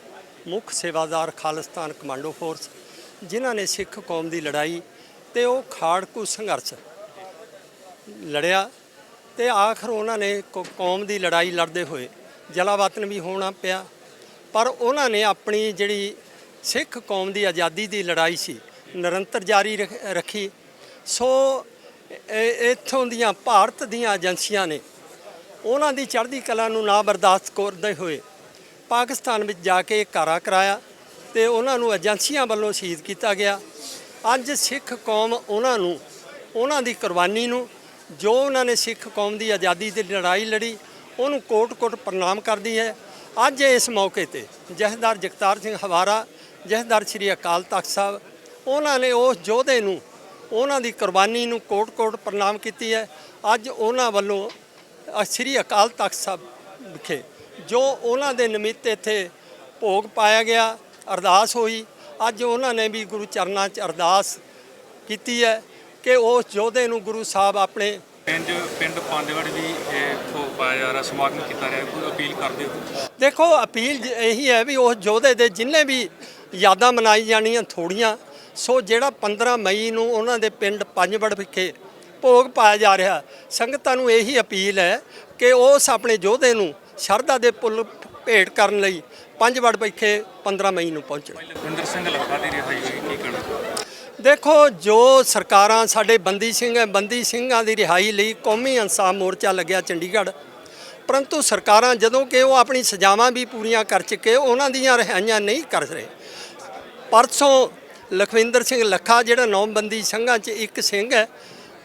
ਮੁੱਖ ਸੇਵਾਦਾਰ ਖਾਲਿਸਤਾਨ ਕਮਾਂਡੋ ਫੋਰਸ, ਜਿਨ੍ਹਾਂ ਨੇ ਸਿੱਖ ਕੌਮ ਦੀ ਲੜਾਈ ਤੇ ਉਹ ਖਾੜਕੂ ਸੰਘਰਸ਼ ਲੜਿਆ ਤੇ ਆਖਰ ਉਹਨਾਂ ਨੇ ਕੌਮ ਦੀ ਲੜਾਈ ਲੜਦੇ ਹੋਏ ਜਲਾਵਤਨ ਵੀ ਹੋਣਾ ਪਿਆ, ਪਰ ਉਹਨਾਂ ਨੇ ਆਪਣੀ ਜਿਹੜੀ ਸਿੱਖ ਕੌਮ ਦੀ ਆਜ਼ਾਦੀ ਦੀ ਲੜਾਈ ਸੀ ਨਿਰੰਤਰ ਜਾਰੀ ਰੱਖੀ। ਸੋ ਇੱਥੋਂ ਦੀਆਂ ਭਾਰਤ ਦੀਆਂ ਏਜੰਸੀਆਂ ਨੇ ਉਹਨਾਂ ਦੀ ਚੜ੍ਹਦੀ ਕਲਾ ਨੂੰ ਨਾ ਬਰਦਾਸ਼ਤ ਕਰਦੇ ਹੋਏ ਪਾਕਿਸਤਾਨ ਵਿੱਚ ਜਾ ਕੇ ਘਾਰਾ ਕਰਾਇਆ ਤੇ ਉਹਨਾਂ ਨੂੰ ਏਜੰਸੀਆਂ ਵੱਲੋਂ ਸ਼ਹੀਦ ਕੀਤਾ ਗਿਆ। ਅੱਜ ਸਿੱਖ ਕੌਮ ਉਹਨਾਂ ਦੀ ਕੁਰਬਾਨੀ ਨੂੰ, ਜੋ ਉਹਨਾਂ ਨੇ ਸਿੱਖ ਕੌਮ ਦੀ ਆਜ਼ਾਦੀ ਦੀ ਲੜਾਈ ਲੜੀ, ਉਹਨੂੰ ਕੋਟ-ਕੋਟ ਪ੍ਰਣਾਮ ਕਰਦੀ ਹੈ। ਅੱਜ ਇਸ ਮੌਕੇ ਤੇ ਜਥੇਦਾਰ ਜਗਤਾਰ ਸਿੰਘ ਹਵਾਰਾ, ਜਥੇਦਾਰ ਸ੍ਰੀ ਅਕਾਲ ਤਖਤ ਸਾਹਿਬ, ਉਹਨਾਂ ਨੇ ਉਸ ਯੋਧੇ ਨੂੰ, ਉਹਨਾਂ ਦੀ ਕੁਰਬਾਨੀ ਨੂੰ ਕੋਟ-ਕੋਟ ਪ੍ਰਣਾਮ ਕੀਤੀ ਹੈ। ਅੱਜ ਉਹਨਾਂ ਵੱਲੋਂ ਸ੍ਰੀ ਅਕਾਲ ਤਖਤ ਸਾਹਿਬ ਵਿਖੇ ਜੋ ਉਹਨਾਂ ਦੇ ਨਿਮਿਤ ਇੱਥੇ ਭੋਗ ਪਾਇਆ ਗਿਆ, ਅਰਦਾਸ ਹੋਈ। ਅੱਜ ਉਹਨਾਂ ਨੇ ਵੀ ਗੁਰੂ ਚਰਨਾਂ 'ਚ ਅਰਦਾਸ ਕੀਤੀ ਹੈ ਕਿ ਉਸ ਯੋਧੇ ਨੂੰ ਗੁਰੂ ਸਾਹਿਬ ਆਪਣੇ ਪਿੰਡ ਪੰਜਵੜ ਵੀ ਭੋਗ ਪਾਇਆ ਜਾ ਰਿਹਾ, ਸਮਾਗਮ ਕੀਤਾ ਰਿਹਾ, ਕੋਈ ਅਪੀਲ ਕਰਦੇ ਹੋ? ਦੇਖੋ, ਅਪੀਲ ਇਹੀ ਹੈ ਵੀ ਉਸ ਯੋਧੇ ਦੇ ਜਿੰਨੇ ਵੀ ਯਾਦਾਂ ਮਨਾਈ ਜਾਣੀਆਂ ਥੋੜ੍ਹੀਆਂ। ਸੋ ਜਿਹੜਾ 15 ਮਈ ਨੂੰ ਉਹਨਾਂ ਦੇ ਪਿੰਡ ਪੰਜਵੜ ਵਿਖੇ ਭੋਗ ਪਾਇਆ ਜਾ ਰਿਹਾ, ਸੰਗਤਾਂ ਨੂੰ ਇਹੀ ਅਪੀਲ ਹੈ ਕਿ ਉਸ ਆਪਣੇ ਯੋਧੇ ਨੂੰ ਸ਼ਰਧਾ ਦੇ ਫੁੱਲ ਭੇਟ ਕਰਨ ਲਈ ਪੰਜਵੜ ਵਿਖੇ 15 ਮਈ ਨੂੰ ਪਹੁੰਚਣਾ। ਲਖਵਿੰਦਰ ਸਿੰਘ ਲੱਖਾ ਦੀ ਰਿਹਾਈ ਹੋਈ, ਕੀ ਕਹਿਣਾ? ਦੇਖੋ, ਜੋ ਸਰਕਾਰਾਂ ਸਾਡੇ ਬੰਦੀ ਸਿੰਘਾਂ ਦੀ ਰਿਹਾਈ ਲਈ ਕੌਮੀ ਇਨਸਾਫ ਮੋਰਚਾ ਲੱਗਿਆ ਚੰਡੀਗੜ੍ਹ, ਪਰੰਤੂ ਸਰਕਾਰਾਂ ਜਦੋਂ ਕਿ ਉਹ ਆਪਣੀ ਸਜ਼ਾਵਾਂ ਵੀ ਪੂਰੀਆਂ ਕਰ ਚੁੱਕੇ, ਉਹਨਾਂ ਦੀਆਂ ਰਿਹਾਈਆਂ ਨਹੀਂ ਕਰ ਰਹੇ। ਪਰਸੋਂ ਲਖਵਿੰਦਰ ਸਿੰਘ ਲੱਖਾ ਜਿਹੜਾ 9 ਬੰਦੀ ਸਿੰਘਾਂ 'ਚ ਇੱਕ ਸਿੰਘ ਹੈ,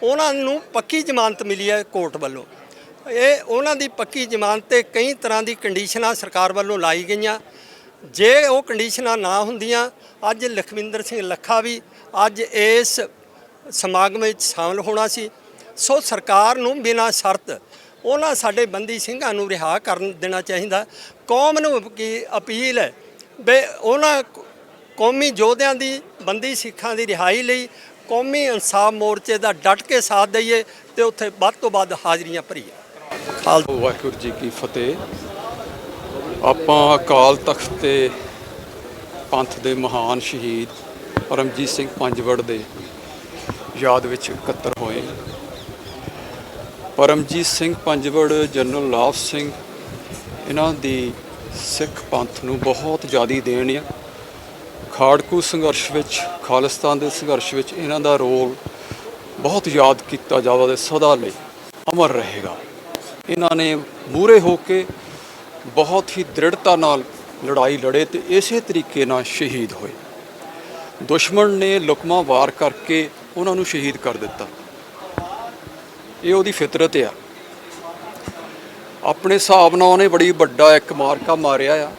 ਉਹਨਾਂ ਨੂੰ ਪੱਕੀ ਜ਼ਮਾਨਤ ਮਿਲੀ ਹੈ ਕੋਰਟ ਵੱਲੋਂ। ਇਹ ਉਹਨਾਂ ਦੀ ਪੱਕੀ ਜ਼ਮਾਨਤ 'ਤੇ ਕਈ ਤਰ੍ਹਾਂ ਦੀ ਕੰਡੀਸ਼ਨਾਂ ਸਰਕਾਰ ਵੱਲੋਂ ਲਾਈ ਗਈਆਂ। ਜੇ ਉਹ ਕੰਡੀਸ਼ਨਾਂ ਨਾ ਹੁੰਦੀਆਂ, ਅੱਜ ਲਖਵਿੰਦਰ ਸਿੰਘ ਲੱਖਾ ਵੀ ਅੱਜ ਇਸ ਸਮਾਗਮ ਵਿੱਚ ਸ਼ਾਮਲ ਹੋਣਾ ਸੀ। ਸੋ ਸਰਕਾਰ ਨੂੰ ਬਿਨਾਂ ਸ਼ਰਤ ਉਹਨਾਂ ਸਾਡੇ ਬੰਦੀ ਸਿੰਘਾਂ ਨੂੰ ਰਿਹਾ ਕਰਨ ਦੇਣਾ ਚਾਹੀਦਾ। ਕੌਮ ਨੂੰ ਕੀ ਅਪੀਲ ਹੈ ਵੀ ਉਹਨਾਂ ਕੌਮੀ ਯੋਧਿਆਂ ਦੀ, ਬੰਦੀ ਸਿੱਖਾਂ ਦੀ ਰਿਹਾਈ ਲਈ ਕੌਮੀ ਇਨਸਾਫ ਮੋਰਚੇ ਦਾ ਡਟ ਕੇ ਸਾਥ ਦਈਏ ਤੇ ਉੱਥੇ ਵੱਧ ਤੋਂ ਵੱਧ ਹਾਜ਼ਰੀਆਂ ਭਰੀਏ। ਵਾਹਿਗੁਰੂ ਜੀ ਕੀ ਫਤਿਹ। ਆਪਾਂ ਅਕਾਲ ਤਖਤ ਤੇ ਪੰਥ ਦੇ ਮਹਾਨ ਸ਼ਹੀਦ ਪਰਮਜੀਤ ਸਿੰਘ ਪੰਜਵੜ ਦੇ ਯਾਦ ਵਿੱਚ ਇਕੱਤਰ ਹੋਏ। ਪਰਮਜੀਤ ਸਿੰਘ ਪੰਜਵੜ, ਜਨਰਲ ਲਾਭ ਸਿੰਘ, ਇਹਨਾਂ ਦੀ ਸਿੱਖ ਪੰਥ ਨੂੰ ਬਹੁਤ ਜ਼ਿਆਦਾ ਦੇਣ ਆ। ਖਾੜਕੂ ਸੰਘਰਸ਼ ਵਿੱਚ, ਖਾਲਿਸਤਾਨ ਦੇ ਸੰਘਰਸ਼ ਵਿੱਚ ਇਹਨਾਂ ਦਾ ਰੋਲ ਬਹੁਤ ਯਾਦ ਕੀਤਾ ਜਾਵੇ ਤੇ ਸਦਾ ਲਈ ਅਮਰ ਰਹੇਗਾ। ਇਹਨਾਂ ਨੇ ਮੂਹਰੇ ਹੋ ਕੇ ਬਹੁਤ ਹੀ ਦ੍ਰਿੜਤਾ ਨਾਲ ਲੜਾਈ ਲੜੇ ਤੇ ਇਸੇ ਤਰੀਕੇ ਨਾਲ ਸ਼ਹੀਦ ਹੋਏ। ਦੁਸ਼ਮਣ ਨੇ ਲੁਕਮਾ ਵਾਰ ਕਰਕੇ ਉਹਨਾਂ ਨੂੰ ਸ਼ਹੀਦ ਕਰ ਦਿੱਤਾ। ਇਹ ਉਹਦੀ ਫਿਤਰਤ ਆ। ਆਪਣੇ ਹਿਸਾਬ ਨਾਲ ਉਹਨੇ ਬੜੀ ਵੱਡਾ ਇੱਕ ਮਾਰਕਾ ਮਾਰਿਆ ਆ।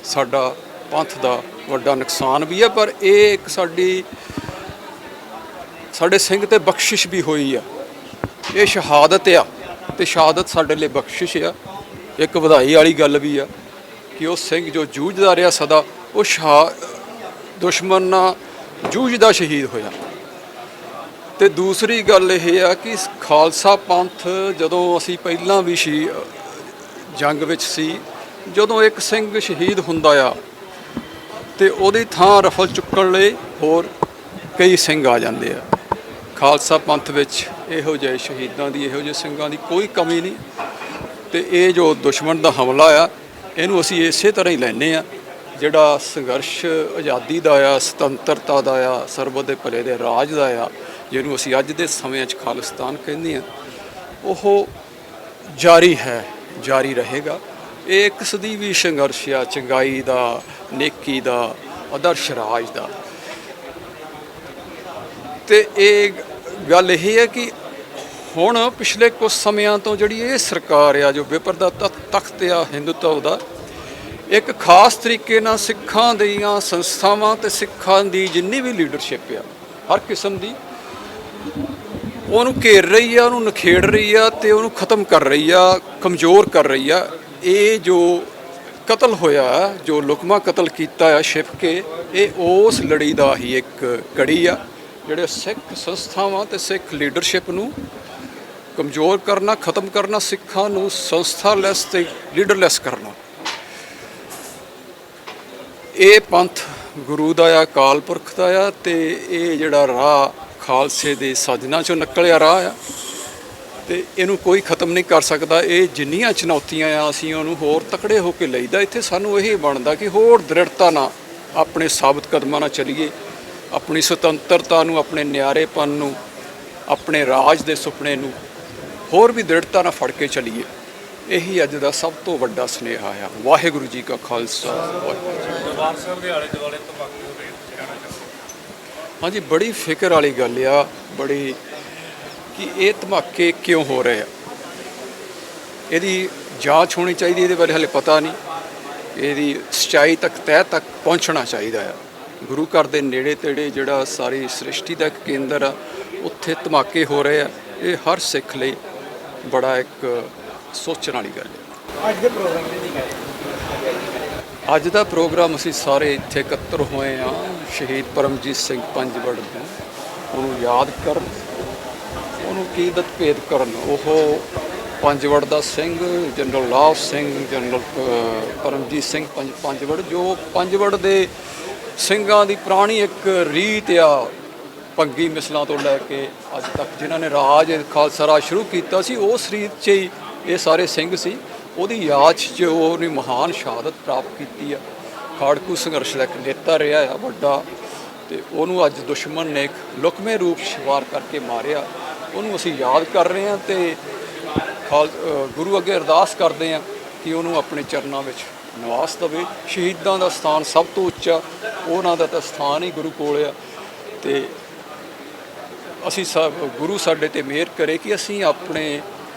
ਸਾਡਾ ਪੰਥ ਦਾ ਵੱਡਾ ਨੁਕਸਾਨ ਵੀ ਆ, ਪਰ ਇਹ ਇੱਕ ਸਾਡੇ ਸਿੰਘ ਤੇ ਬਖਸ਼ਿਸ਼ ਵੀ ਹੋਈ ਆ। ਇਹ ਸ਼ਹਾਦਤ ਆ ਤੇ ਸ਼ਹਾਦਤ ਸਾਡੇ ਲਈ ਬਖਸ਼ਿਸ਼ ਆ। ਇੱਕ ਵਧਾਈ ਵਾਲੀ ਗੱਲ ਵੀ ਆ ਕਿ ਉਹ ਸਿੰਘ ਜੋ ਜੂਝਦਾ ਰਿਹਾ ਸਦਾ, ਉਹ ਦੁਸ਼ਮਣ ਨਾਲ ਜੂਝਦਾ ਸ਼ਹੀਦ ਹੋਇਆ। ਤੇ ਦੂਸਰੀ ਗੱਲ ਇਹ ਆ ਕਿ ਖਾਲਸਾ ਪੰਥ, ਜਦੋਂ ਅਸੀਂ ਪਹਿਲਾਂ ਵੀ ਜੰਗ ਵਿੱਚ ਸੀ, ਜਦੋਂ ਇੱਕ ਸਿੰਘ ਸ਼ਹੀਦ ਹੁੰਦਾ ਆ ਤੇ ਉਹਦੀ ਥਾਂ ਰਫਲ ਚੁੱਕਣ ਲਈ ਹੋਰ ਕਈ ਸਿੰਘ ਆ ਜਾਂਦੇ ਆ। ਖਾਲਸਾ ਪੰਥ ਵਿੱਚ ਇਹੋ ਜਿਹੇ ਸ਼ਹੀਦਾਂ ਦੀ, ਇਹੋ ਜਿਹੇ ਸਿੰਘਾਂ ਦੀ ਕੋਈ ਕਮੀ ਨਹੀਂ। ਤੇ ਇਹ ਜੋ ਦੁਸ਼ਮਣ ਦਾ ਹਮਲਾ ਆ, ਇਹਨੂੰ ਅਸੀਂ ਇਸੇ ਤਰ੍ਹਾਂ ਹੀ ਲੈਂਦੇ ਆ। ਜਿਹੜਾ ਸੰਘਰਸ਼ ਆਜ਼ਾਦੀ ਦਾ ਆ, ਸੁਤੰਤਰਤਾ ਦਾ ਆ, ਸਰਬੱਤ ਦੇ ਭਲੇ ਦੇ ਰਾਜ ਦਾ ਆ, ਜਿਹਨੂੰ ਅਸੀਂ ਅੱਜ ਦੇ ਸਮੇਂ 'ਚ ਖਾਲਿਸਤਾਨ ਕਹਿੰਦੇ ਆ, ਉਹ ਜਾਰੀ ਹੈ, ਜਾਰੀ ਰਹੇਗਾ। ਇਹ ਇੱਕ ਸਦੀਵੀ ਸੰਘਰਸ਼ ਆ ਚੰਗਾਈ ਦਾ, ਨੇਕੀ ਦਾ, ਆਦਰਸ਼ ਰਾਜ ਦਾ। ਤੇ ਇਹ ਗੱਲ ਇਹ ਹੈ ਕਿ ਹੁਣ ਪਿਛਲੇ ਕੁਝ ਸਮਿਆਂ ਤੋਂ ਜਿਹੜੀ ਇਹ ਸਰਕਾਰ ਆ, ਜੋ ਵਿਪਰਦਾ ਤਖਤ ਆ ਹਿੰਦੂਤਵ ਦਾ, ਇੱਕ ਖਾਸ ਤਰੀਕੇ ਨਾਲ ਸਿੱਖਾਂ ਦੀਆਂ ਸੰਸਥਾਵਾਂ ਤੇ ਸਿੱਖਾਂ ਦੀ ਜਿੰਨੀ ਵੀ ਲੀਡਰਸ਼ਿਪ ਆ ਹਰ ਕਿਸਮ ਦੀ, ਉਹਨੂੰ ਘੇਰ ਰਹੀ ਆ, ਉਹਨੂੰ ਨਿਖੇੜ ਰਹੀ ਆ ਤੇ ਉਹਨੂੰ ਖਤਮ ਕਰ ਰਹੀ ਆ, ਕਮਜ਼ੋਰ ਕਰ ਰਹੀ ਆ। ਇਹ ਜੋ ਕਤਲ ਹੋਇਆ, ਜੋ ਲੁਕਮਾ ਕਤਲ ਕੀਤਾ ਆ ਛਿਪ ਕੇ, ਇਹ ਉਸ ਲੜੀ ਦਾ ਹੀ ਇੱਕ ਕੜੀ ਆ। ਜਿਹੜੇ ਸਿੱਖ ਸੰਸਥਾਵਾਂ ਤੇ ਸਿੱਖ ਲੀਡਰਸ਼ਿਪ ਨੂੰ ਕਮਜ਼ੋਰ ਕਰਨਾ, ਖਤਮ ਕਰਨਾ, ਸਿੱਖਾਂ ਨੂੰ ਸੰਸਥਾਲੈਸ ਤੇ ਲੀਡਰਲੈਸ ਕਰਨਾ। ਇਹ ਪੰਥ ਗੁਰੂ ਦਾ ਆ, ਅਕਾਲ ਪੁਰਖ ਦਾ ਆ, ਤੇ ਇਹ ਜਿਹੜਾ ਰਾਹ ਖਾਲਸੇ ਦੇ ਸਾਜਨਾ ਚੋਂ ਨਿਕਲਿਆ ਰਾਹ ਆ, ਤੇ ਇਹਨੂੰ ਕੋਈ ਖਤਮ ਨਹੀਂ ਕਰ ਸਕਦਾ। ਇਹ ਜਿੰਨੀਆਂ ਚੁਣੌਤੀਆਂ ਆ, ਅਸੀਂ ਉਹਨੂੰ ਹੋਰ ਤਕੜੇ ਹੋ ਕੇ ਲਈਦਾ। ਇੱਥੇ ਸਾਨੂੰ ਇਹ ਬਣਦਾ ਕਿ ਹੋਰ ਦ੍ਰਿੜਤਾ ਨਾਲ ਆਪਣੇ ਸਾਬਤ ਕਦਮਾਂ ਨਾਲ ਚੱਲੀਏ, ਆਪਣੀ ਸੁਤੰਤਰਤਾ ਨੂੰ, ਆਪਣੇ ਨਿਆਰੇਪਨ ਨੂੰ, ਆਪਣੇ ਰਾਜ ਦੇ ਸੁਪਨੇ ਨੂੰ ਹੋਰ ਵੀ ਦ੍ਰਿੜਤਾ ਨਾਲ ਫੜ ਕੇ ਚੱਲੀਏ। ਇਹੀ ਅੱਜ ਦਾ ਸਭ ਤੋਂ ਵੱਡਾ ਸੁਨੇਹਾ ਆ। ਵਾਹਿਗੁਰੂ ਜੀ ਕਾ ਖਾਲਸਾ, ਵਾਹਿਗੁਰੂ ਜੀ। ਦਰਬਾਰ ਸਾਹਿਬ ਦੇ ਆਲੇ ਦੁਆਲੇ ਤੰਬਾਕੂ ਦੇ ਰਹਿਣਾ ਚਾਹੀਦਾ। ਹਾਂਜੀ, ਬੜੀ ਫਿਕਰ ਵਾਲੀ ਗੱਲ ਆ, ਬੜੀ, ਕਿ ਇਹ ਧਮਾਕੇ ਕਿਉਂ ਹੋ ਰਹੇ ਆ। ਇਹਦੀ ਜਾਂਚ ਹੋਣੀ ਚਾਹੀਦੀ। ਇਹਦੇ ਬਾਰੇ ਹਾਲੇ ਪਤਾ ਨਹੀਂ। ਇਹਦੀ ਸੱਚਾਈ ਤੱਕ, ਤਹਿ ਤੱਕ ਪਹੁੰਚਣਾ ਚਾਹੀਦਾ ਆ। ਗੁਰੂ ਘਰ ਦੇ ਨੇੜੇ ਤੇੜੇ ਜਿਹੜਾ ਸਾਰੀ ਸ੍ਰਿਸ਼ਟੀ ਦਾ ਇੱਕ ਕੇਂਦਰ ਆ, ਉੱਥੇ ਧਮਾਕੇ ਹੋ ਰਹੇ ਆ। ਇਹ ਹਰ ਸਿੱਖ ਲਈ ਬੜਾ ਇੱਕ ਸੋਚਣ ਵਾਲੀ ਗੱਲ ਹੈ। ਅੱਜ ਦਾ ਪ੍ਰੋਗਰਾਮ ਅਸੀਂ ਸਾਰੇ ਇੱਥੇ ਇਕੱਤਰ ਹੋਏ ਆ ਸ਼ਹੀਦ ਪਰਮਜੀਤ ਸਿੰਘ ਪੰਜਵੜ ਨੂੰ, ਉਹਨੂੰ ਯਾਦ ਕਰਨ, ਉਹਨੂੰ ਕੀਰਤ ਭੇਦ ਕਰਨ। ਉਹ ਪੰਜਵੜ ਦਾ ਸਿੰਘ, ਜਨਰਲ ਲਾਭ ਸਿੰਘ, ਜਨਰਲ ਪਰਮਜੀਤ ਸਿੰਘ ਪੰਜਵੜ, ਜੋ ਪੰਜਵੜ ਦੇ ਸਿੰਘਾਂ ਦੀ ਪੁਰਾਣੀ ਇੱਕ ਰੀਤ ਆ, ਭੰਗੀ ਮਿਸਲਾਂ ਤੋਂ ਲੈ ਕੇ ਅੱਜ ਤੱਕ ਜਿਨ੍ਹਾਂ ਨੇ ਰਾਜ ਖਾਲਸਾ ਰਾਜ ਸ਼ੁਰੂ ਕੀਤਾ ਸੀ, ਉਸ ਰੀਤ 'ਚ ਹੀ ਇਹ ਸਾਰੇ ਸਿੰਘ ਸੀ। ਉਹਦੀ ਯਾਦ 'ਚ ਉਹਨੇ ਮਹਾਨ ਸ਼ਹਾਦਤ ਪ੍ਰਾਪਤ ਕੀਤੀ ਆ। ਖਾੜਕੂ ਸੰਘਰਸ਼ ਦਾ ਇੱਕ ਨੇਤਾ ਰਿਹਾ ਆ ਵੱਡਾ, ਤੇ ਉਹਨੂੰ ਅੱਜ ਦੁਸ਼ਮਣ ਨੇ ਇੱਕ ਲੁਕਵੇਂ ਰੂਪ 'ਚ ਵਾਰ ਕਰਕੇ ਮਾਰਿਆ। ਉਹਨੂੰ ਅਸੀਂ ਯਾਦ ਕਰ ਰਹੇ ਹਾਂ ਤੇ ਗੁਰੂ ਅੱਗੇ ਅਰਦਾਸ ਕਰਦੇ ਹਾਂ ਕਿ ਉਹਨੂੰ ਆਪਣੇ ਚਰਨਾਂ ਵਿੱਚ ਨਿਵਾਸ ਦੇਵੇ। ਸ਼ਹੀਦਾਂ ਦਾ ਸਥਾਨ ਸਭ ਤੋਂ ਉੱਚਾ, ਉਹਨਾਂ ਦਾ ਤਾਂ ਸਥਾਨ ਹੀ ਗੁਰੂ ਕੋਲ ਆ। ਤੇ ਅਸੀਂ ਸਭ ਗੁਰੂ ਸਾਡੇ ਤੇ ਮਿਹਰ ਕਰੇ ਕਿ ਅਸੀਂ ਆਪਣੇ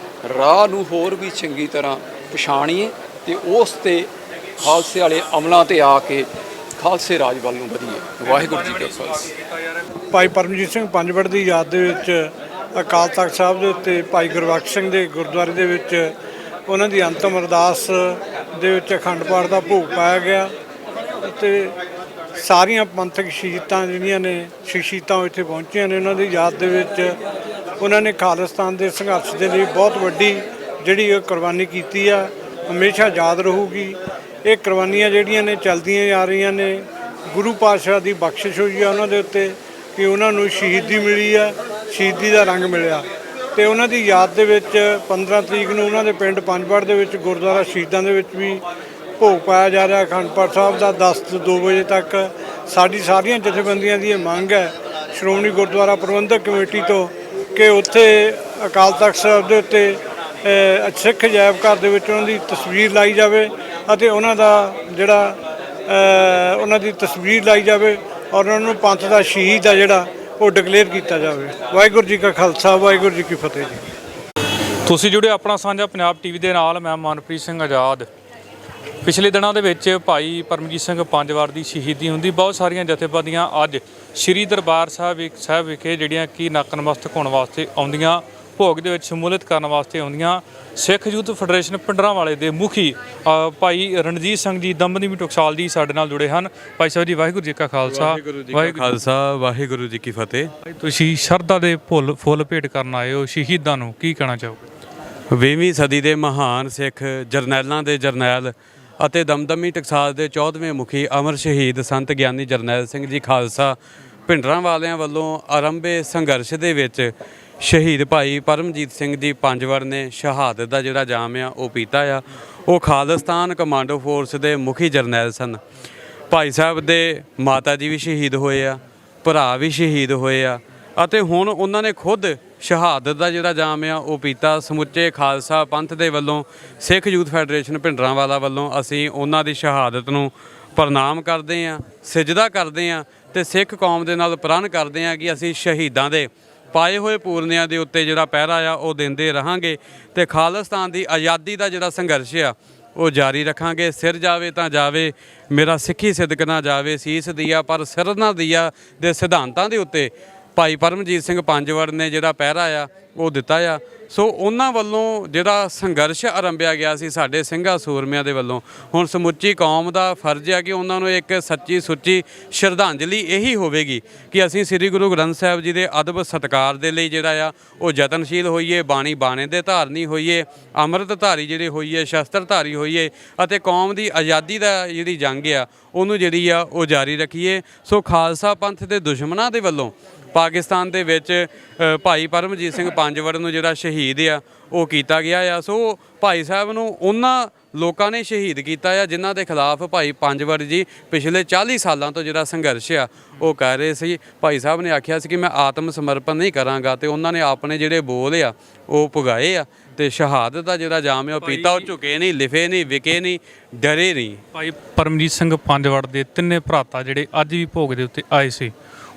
ਰਾਹ ਨੂੰ ਹੋਰ ਵੀ ਚੰਗੀ ਤਰ੍ਹਾਂ ਪਛਾਣੀਏ ਤੇ ਉਸ ਤੇ ਖਾਲਸੇ ਵਾਲੇ ਅਮਲਾਂ ਤੇ ਆ ਕੇ ਖਾਲਸੇ ਰਾਜ ਵੱਲ ਨੂੰ ਵਧੀਏ। ਵਾਹਿਗੁਰੂ ਜੀ ਕਾ ਖਾਲਸਾ। ਭਾਈ ਪਰਮਜੀਤ ਸਿੰਘ ਪੰਜਵੜ ਦੀ ਯਾਦ ਦੇ ਵਿੱਚ ਅਕਾਲ ਤਖਤ ਸਾਹਿਬ ਦੇ ਉੱਤੇ ਭਾਈ ਗੁਰਬਖਸ਼ ਸਿੰਘ ਦੇ ਗੁਰਦੁਆਰੇ ਦੇ ਵਿੱਚ ਉਹਨਾਂ ਦੀ ਅੰਤਮ ਅਰਦਾਸ ਦੇ ਵਿੱਚ ਅਖੰਡ ਪਾਠ ਦਾ ਭੋਗ ਪਾਇਆ ਗਿਆ ਅਤੇ ਸਾਰੀਆਂ ਪੰਥਕ ਸ਼ਹੀਦਾਂ ਜਿਹੜੀਆਂ ਨੇ ਸ਼ਹੀਦਾਂ ਇੱਥੇ ਪਹੁੰਚੀਆਂ ਨੇ। ਉਹਨਾਂ ਦੀ ਯਾਦ ਦੇ ਵਿੱਚ ਉਹਨਾਂ ਨੇ ਖਾਲਿਸਤਾਨ ਦੇ ਸੰਘਰਸ਼ ਦੇ ਲਈ ਬਹੁਤ ਵੱਡੀ ਜਿਹੜੀ ਉਹ ਕੁਰਬਾਨੀ ਕੀਤੀ ਆ, ਹਮੇਸ਼ਾ ਯਾਦ ਰਹੂਗੀ। ਇਹ ਕੁਰਬਾਨੀਆਂ ਜਿਹੜੀਆਂ ਨੇ ਚੱਲਦੀਆਂ ਜਾ ਰਹੀਆਂ ਨੇ। ਗੁਰੂ ਪਾਤਸ਼ਾਹ ਦੀ ਬਖਸ਼ਿਸ਼ ਹੋਈ ਆ ਉਹਨਾਂ ਦੇ ਉੱਤੇ ਕਿ ਉਹਨਾਂ ਨੂੰ ਸ਼ਹੀਦੀ ਮਿਲੀ ਆ, ਸ਼ਹੀਦੀ ਦਾ ਰੰਗ ਮਿਲਿਆ। ਅਤੇ ਉਹਨਾਂ ਦੀ ਯਾਦ ਦੇ ਵਿੱਚ 15 ਤਰੀਕ ਨੂੰ ਉਹਨਾਂ ਦੇ ਪਿੰਡ ਪੰਜਵੜ ਦੇ ਵਿੱਚ ਗੁਰਦੁਆਰਾ ਸ਼ਹੀਦਾਂ ਦੇ ਵਿੱਚ ਵੀ ਭੋਗ ਪਾਇਆ ਜਾ ਰਿਹਾ ਅਖੰਡ ਪਾਠ ਸਾਹਿਬ ਦਾ 10 ਤੋਂ 2 ਵਜੇ ਤੱਕ। ਸਾਡੀ ਸਾਰੀਆਂ ਜਥੇਬੰਦੀਆਂ ਦੀ ਇਹ ਮੰਗ ਹੈ ਸ਼੍ਰੋਮਣੀ ਗੁਰਦੁਆਰਾ ਪ੍ਰਬੰਧਕ ਕਮੇਟੀ ਤੋਂ ਕਿ ਉੱਥੇ ਅਕਾਲ ਤਖਤ ਸਾਹਿਬ ਦੇ ਉੱਤੇ ਸਿੱਖ ਅਜਾਇਬ ਘਰ ਦੇ ਵਿੱਚ ਉਹਨਾਂ ਦੀ ਤਸਵੀਰ ਲਾਈ ਜਾਵੇ ਅਤੇ ਉਹਨਾਂ ਦਾ ਜਿਹੜਾ ਉਹਨਾਂ ਦੀ ਤਸਵੀਰ ਲਾਈ ਜਾਵੇ ਔਰ ਉਹਨਾਂ ਨੂੰ ਪੰਥ ਦਾ ਸ਼ਹੀਦ ਆ ਜਿਹੜਾ ਉਹ ਡਿਕਲੇਅਰ ਕੀਤਾ ਜਾਵੇ। ਵਾਹਿਗੁਰੂ ਜੀ ਕਾ ਖਾਲਸਾ, ਵਾਹਿਗੁਰੂ ਜੀ ਕੀ ਫਤਿਹ ਜੀ। ਤੁਸੀਂ ਜੁੜੇ ਆਪਣਾ ਸਾਂਝਾ ਪੰਜਾਬ ਟੀਵੀ ਦੇ ਨਾਲ। ਮੈਂ ਮਨਪ੍ਰੀਤ ਸਿੰਘ ਆਜ਼ਾਦ। ਪਿਛਲੇ ਦਿਨਾਂ ਦੇ ਵਿੱਚ ਭਾਈ ਪਰਮਜੀਤ ਸਿੰਘ ਪੰਜਵੜ ਦੀ ਸ਼ਹੀਦੀ ਹੁੰਦੀ। ਬਹੁਤ ਸਾਰੀਆਂ ਜਥੇਬੰਦੀਆਂ ਅੱਜ ਸ਼੍ਰੀ ਦਰਬਾਰ ਸਾਹਿਬ ਵਿਖੇ ਜਿਹੜੀਆਂ ਕਿ ਨਤਮਸਤਕ ਹੋਣ ਵਾਸਤੇ ਆਉਂਦੀਆਂ, ਭੋਗ ਦੇ ਵਿੱਚ ਸ਼ਮੂਲੀਅਤ ਕਰਨ ਵਾਸਤੇ ਆਉਂਦੀਆਂ। ਸਿੱਖ ਯੂਥ ਫੈਡਰੇਸ਼ਨ ਪਿੰਡਰਾਂਵਾਲੇ ਦੇ ਮੁਖੀ ਭਾਈ ਰਣਜੀਤ ਸਿੰਘ ਜੀ ਦਮਦਮੀ ਟਕਸਾਲ ਜੀ ਸਾਡੇ ਨਾਲ ਜੁੜੇ ਹਨ। ਭਾਈ ਸਾਹਿਬ ਜੀ, ਵਾਹਿਗੁਰੂ ਜੀ ਕਾ ਖਾਲਸਾ, ਵਾਹਿਗੁਰੂ ਜੀ ਕੀ ਫਤਿਹ। ਤੁਸੀਂ ਸ਼ਰਧਾ ਦੇ ਫੁੱਲ ਭੇਟ ਕਰਨ ਆਏ ਹੋ ਸ਼ਹੀਦਾਂ ਨੂੰ, ਕੀ ਕਹਿਣਾ ਚਾਹੋਗੇ? 20ਵੀਂ ਸਦੀ ਦੇ ਮਹਾਨ ਸਿੱਖ ਜਰਨੈਲਾਂ ਦੇ ਜਰਨੈਲ ਅਤੇ ਦਮਦਮੀ ਟਕਸਾਲ ਦੇ 14ਵੇਂ ਮੁਖੀ ਅਮਰ ਸ਼ਹੀਦ ਸੰਤ ਗਿਆਨੀ ਜਰਨੈਲ ਸਿੰਘ ਜੀ ਖਾਲਸਾ ਭਿੰਡਰਾਂਵਾਲਿਆਂ ਵੱਲੋਂ ਆਰੰਭੇ ਸੰਘਰਸ਼ ਦੇ ਵਿੱਚ ਸ਼ਹੀਦ ਭਾਈ ਪਰਮਜੀਤ ਸਿੰਘ ਜੀ ਪੰਜਵੜ ਨੇ ਸ਼ਹਾਦਤ ਦਾ ਜਿਹੜਾ ਜਾਮ ਆ ਉਹ ਪੀਤਾ ਆ। ਉਹ ਖਾਲਿਸਤਾਨ ਕਮਾਂਡੋ ਫੋਰਸ ਦੇ ਮੁਖੀ ਜਰਨੈਲ ਸਨ। ਭਾਈ ਸਾਹਿਬ ਦੇ ਮਾਤਾ ਜੀ ਵੀ ਸ਼ਹੀਦ ਹੋਏ ਆ, ਭਰਾ ਵੀ ਸ਼ਹੀਦ ਹੋਏ ਆ ਅਤੇ ਹੁਣ ਉਹਨਾਂ ਨੇ ਖੁਦ ਸ਼ਹਾਦਤ ਦਾ ਜਿਹੜਾ ਜਾਮ ਆ ਉਹ ਪੀਤਾ। ਸਮੁੱਚੇ ਖਾਲਸਾ ਪੰਥ ਦੇ ਵੱਲੋਂ ਸਿੱਖ ਯੂਥ ਫੈਡਰੇਸ਼ਨ ਭਿੰਡਰਾਂਵਾਲਾ ਵੱਲੋਂ ਅਸੀਂ ਉਹਨਾਂ ਦੀ ਸ਼ਹਾਦਤ ਨੂੰ ਪ੍ਰਣਾਮ ਕਰਦੇ ਹਾਂ, ਸਿਜਦਾ ਕਰਦੇ ਹਾਂ ਤੇ ਸਿੱਖ ਕੌਮ ਦੇ ਨਾਲ ਪ੍ਰਣ ਕਰਦੇ ਹਾਂ ਕਿ ਅਸੀਂ ਸ਼ਹੀਦਾਂ ਦੇ ਪਾਏ ਹੋਏ ਪੂਰਨਿਆਂ ਦੇ ਉੱਤੇ ਜਿਹੜਾ ਪਹਿਰਾ ਆ ਉਹ ਦਿੰਦੇ ਰਹਾਂਗੇ ਤੇ ਖਾਲਿਸਤਾਨ ਦੀ ਆਜ਼ਾਦੀ ਦਾ ਜਿਹੜਾ ਸੰਘਰਸ਼ ਆ ਉਹ ਜਾਰੀ ਰੱਖਾਂਗੇ। ਸਿਰ ਜਾਵੇ ਤਾਂ ਜਾਵੇ, ਮੇਰਾ ਸਿੱਖੀ ਸਿਦਕ ਨਾ ਜਾਵੇ, ਸੀਸ ਦੀਆ ਪਰ ਸਿਰ ਨਾ ਦੀਆ ਦੇ ਸਿਧਾਂਤਾਂ ਦੇ ਉੱਤੇ ਭਾਈ ਪਰਮਜੀਤ ਸਿੰਘ ਪੰਜਵੜ ਨੇ ਜਿਹੜਾ ਪਹਿਰਾ ਆ ਉਹ ਦਿੱਤਾ ਆ। ਸੋ ਉਹਨਾਂ ਵੱਲੋਂ ਜਿਹੜਾ ਸੰਘਰਸ਼ ਆਰੰਭਿਆ ਗਿਆ ਸੀ ਸਾਡੇ ਸਿੰਘਾਂ ਸੂਰਮਿਆਂ ਦੇ ਵੱਲੋਂ, ਹੁਣ ਸਮੁੱਚੀ ਕੌਮ ਦਾ ਫਰਜ਼ ਆ ਕਿ ਉਹਨਾਂ ਨੂੰ ਇੱਕ ਸੱਚੀ ਸੁੱਚੀ ਸ਼ਰਧਾਂਜਲੀ ਇਹੀ ਹੋਵੇਗੀ ਕਿ ਅਸੀਂ ਸ੍ਰੀ ਗੁਰੂ ਗ੍ਰੰਥ ਸਾਹਿਬ ਜੀ ਦੇ ਅਦਬ ਸਤਿਕਾਰ ਦੇ ਲਈ ਜਿਹੜਾ ਆ ਉਹ ਯਤਨਸ਼ੀਲ ਹੋਈਏ, ਬਾਣੀ ਬਾਣੇ ਦੇ ਧਾਰਨੀ ਹੋਈਏ, ਅੰਮ੍ਰਿਤ ਧਾਰੀ ਜਿਹੜੇ ਹੋਈਏ, ਸ਼ਸਤਰ ਧਾਰੀ ਹੋਈਏ ਅਤੇ ਕੌਮ ਦੀ ਆਜ਼ਾਦੀ ਦਾ ਜਿਹੜੀ ਜੰਗ ਆ ਉਹਨੂੰ ਜਿਹੜੀ ਆ ਉਹ ਜਾਰੀ ਰੱਖੀਏ। ਸੋ ਖਾਲਸਾ ਪੰਥ ਦੇ ਦੁਸ਼ਮਣਾਂ ਦੇ ਵੱਲੋਂ ਪਾਕਿਸਤਾਨ ਦੇ ਵਿੱਚ ਭਾਈ ਪਰਮਜੀਤ ਸਿੰਘ ਪੰਜਵੜ ਨੂੰ ਜਿਹੜਾ ਸ਼ਹੀਦ ਆ ਉਹ ਕੀਤਾ ਗਿਆ ਆ। ਸੋ ਭਾਈ ਸਾਹਿਬ ਨੂੰ ਉਹਨਾਂ ਲੋਕਾਂ ਨੇ ਸ਼ਹੀਦ ਕੀਤਾ ਆ ਜਿਨ੍ਹਾਂ ਦੇ ਖਿਲਾਫ ਭਾਈ ਪੰਜਵੜ ਜੀ ਪਿਛਲੇ 40 ਸਾਲਾਂ ਤੋਂ ਜਿਹੜਾ ਸੰਘਰਸ਼ ਆ ਉਹ ਕਰ ਰਹੇ ਸੀ। ਭਾਈ ਸਾਹਿਬ ਨੇ ਆਖਿਆ ਸੀ ਕਿ ਮੈਂ ਆਤਮ ਸਮਰਪਣ ਨਹੀਂ ਕਰਾਂਗਾ ਤੇ ਉਹਨਾਂ ਨੇ ਆਪਣੇ ਜਿਹੜੇ ਬੋਲ ਆ ਉਹ ਪੁਗਾਏ ਆ ਤੇ ਸ਼ਹਾਦਤ ਦਾ ਜਿਹੜਾ ਜਾਮ ਆ ਉਹ ਪੀਤਾ। ਉਹ ਝੁਕੇ ਨਹੀਂ, ਲਿਫੇ ਨਹੀਂ, ਵਿਕੇ ਨਹੀਂ, ਡਰੇ ਨਹੀਂ। ਭਾਈ ਪਰਮਜੀਤ ਸਿੰਘ ਪੰਜਵੜ ਦੇ ਤਿੰਨੇ ਭਰਾਤਾ ਜਿਹੜੇ ਅੱਜ ਵੀ ਭੋਗ ਦੇ ਉੱਤੇ ਆਏ ਸੀ,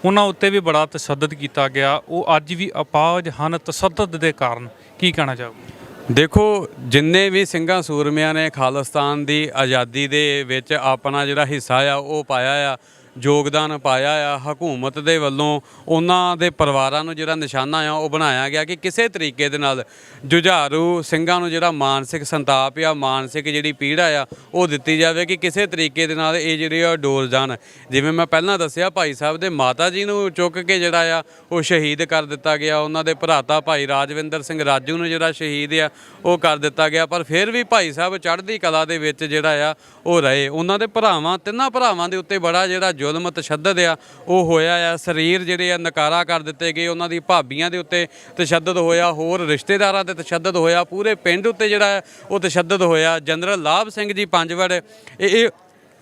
ਉਹਨਾਂ ਉੱਤੇ ਵੀ ਬੜਾ ਤਸ਼ੱਦਦ ਕੀਤਾ ਗਿਆ। ਉਹ ਅੱਜ ਵੀ ਅਪਾਹਜ ਹਨ ਤਸ਼ੱਦਦ ਦੇ ਕਾਰਨ, ਕੀ ਕਹਿਣਾ ਚਾਹੋਗੇ? ਦੇਖੋ, ਜਿੰਨੇ ਵੀ ਸਿੰਘਾਂ ਸੂਰਮਿਆਂ ਨੇ ਖਾਲਿਸਤਾਨ ਦੀ ਆਜ਼ਾਦੀ ਦੇ ਵਿੱਚ ਆਪਣਾ ਜਿਹੜਾ ਹਿੱਸਾ ਆ ਉਹ ਪਾਇਆ ਆ, ਯੋਗਦਾਨ ਪਾਇਆ ਆ, ਹਕੂਮਤ ਦੇ ਵੱਲੋਂ ਉਹਨਾਂ ਦੇ ਪਰਿਵਾਰਾਂ ਨੂੰ ਜਿਹੜਾ ਨਿਸ਼ਾਨਾ ਆ ਉਹ ਬਣਾਇਆ ਗਿਆ ਕਿ ਕਿਸੇ ਤਰੀਕੇ ਦੇ ਨਾਲ ਜੁਝਾਰੂ ਸਿੰਘਾਂ ਨੂੰ ਜਿਹੜਾ ਮਾਨਸਿਕ ਸੰਤਾਪ ਆ, ਮਾਨਸਿਕ ਜਿਹੜੀ ਪੀੜਾ ਆ ਉਹ ਦਿੱਤੀ ਜਾਵੇ ਕਿ ਕਿਸੇ ਤਰੀਕੇ ਦੇ ਨਾਲ ਇਹ ਜਿਹੜੇ ਆ ਡੋਲ ਜਾਣ। ਜਿਵੇਂ ਮੈਂ ਪਹਿਲਾਂ ਦੱਸਿਆ, ਭਾਈ ਸਾਹਿਬ ਦੇ ਮਾਤਾ ਜੀ ਨੂੰ ਚੁੱਕ ਕੇ ਜਿਹੜਾ ਆ ਉਹ ਸ਼ਹੀਦ ਕਰ ਦਿੱਤਾ ਗਿਆ। ਉਹਨਾਂ ਦੇ ਭਰਾਤਾ ਭਾਈ ਰਾਜਵਿੰਦਰ ਸਿੰਘ ਰਾਜੂ ਨੂੰ ਜਿਹੜਾ ਸ਼ਹੀਦ ਆ ਉਹ ਕਰ ਦਿੱਤਾ ਗਿਆ, ਪਰ ਫਿਰ ਵੀ ਭਾਈ ਸਾਹਿਬ ਚੜ੍ਹਦੀ ਕਲਾ ਦੇ ਵਿੱਚ ਜਿਹੜਾ ਆ ਉਹ ਰਹੇ। ਉਹਨਾਂ ਦੇ ਭਰਾਵਾਂ, ਤਿੰਨਾਂ ਭਰਾਵਾਂ ਦੇ ਉੱਤੇ ਬੜਾ ਜਿਹੜਾ ਜ਼ੁਲਮ ਤਸ਼ੱਦਦ ਆ ਉਹ ਹੋਇਆ ਆ। ਸਰੀਰ ਜਿਹੜੇ ਆ ਨਕਾਰਾ ਕਰ ਦਿੱਤੇ ਗਏ, ਉਹਨਾਂ ਦੀ ਭਾਬੀਆਂ ਦੇ ਉੱਤੇ ਤਸ਼ੱਦਦ ਹੋਇਆ, ਹੋਰ ਰਿਸ਼ਤੇਦਾਰਾਂ ਤੇ ਤਸ਼ੱਦਦ ਹੋਇਆ, ਪੂਰੇ ਪਿੰਡ ਉੱਤੇ ਜਿਹੜਾ ਉਹ ਤਸ਼ੱਦਦ ਹੋਇਆ। ਜਨਰਲ ਲਾਭ ਸਿੰਘ ਜੀ ਪੰਜਵੜ ਇਹ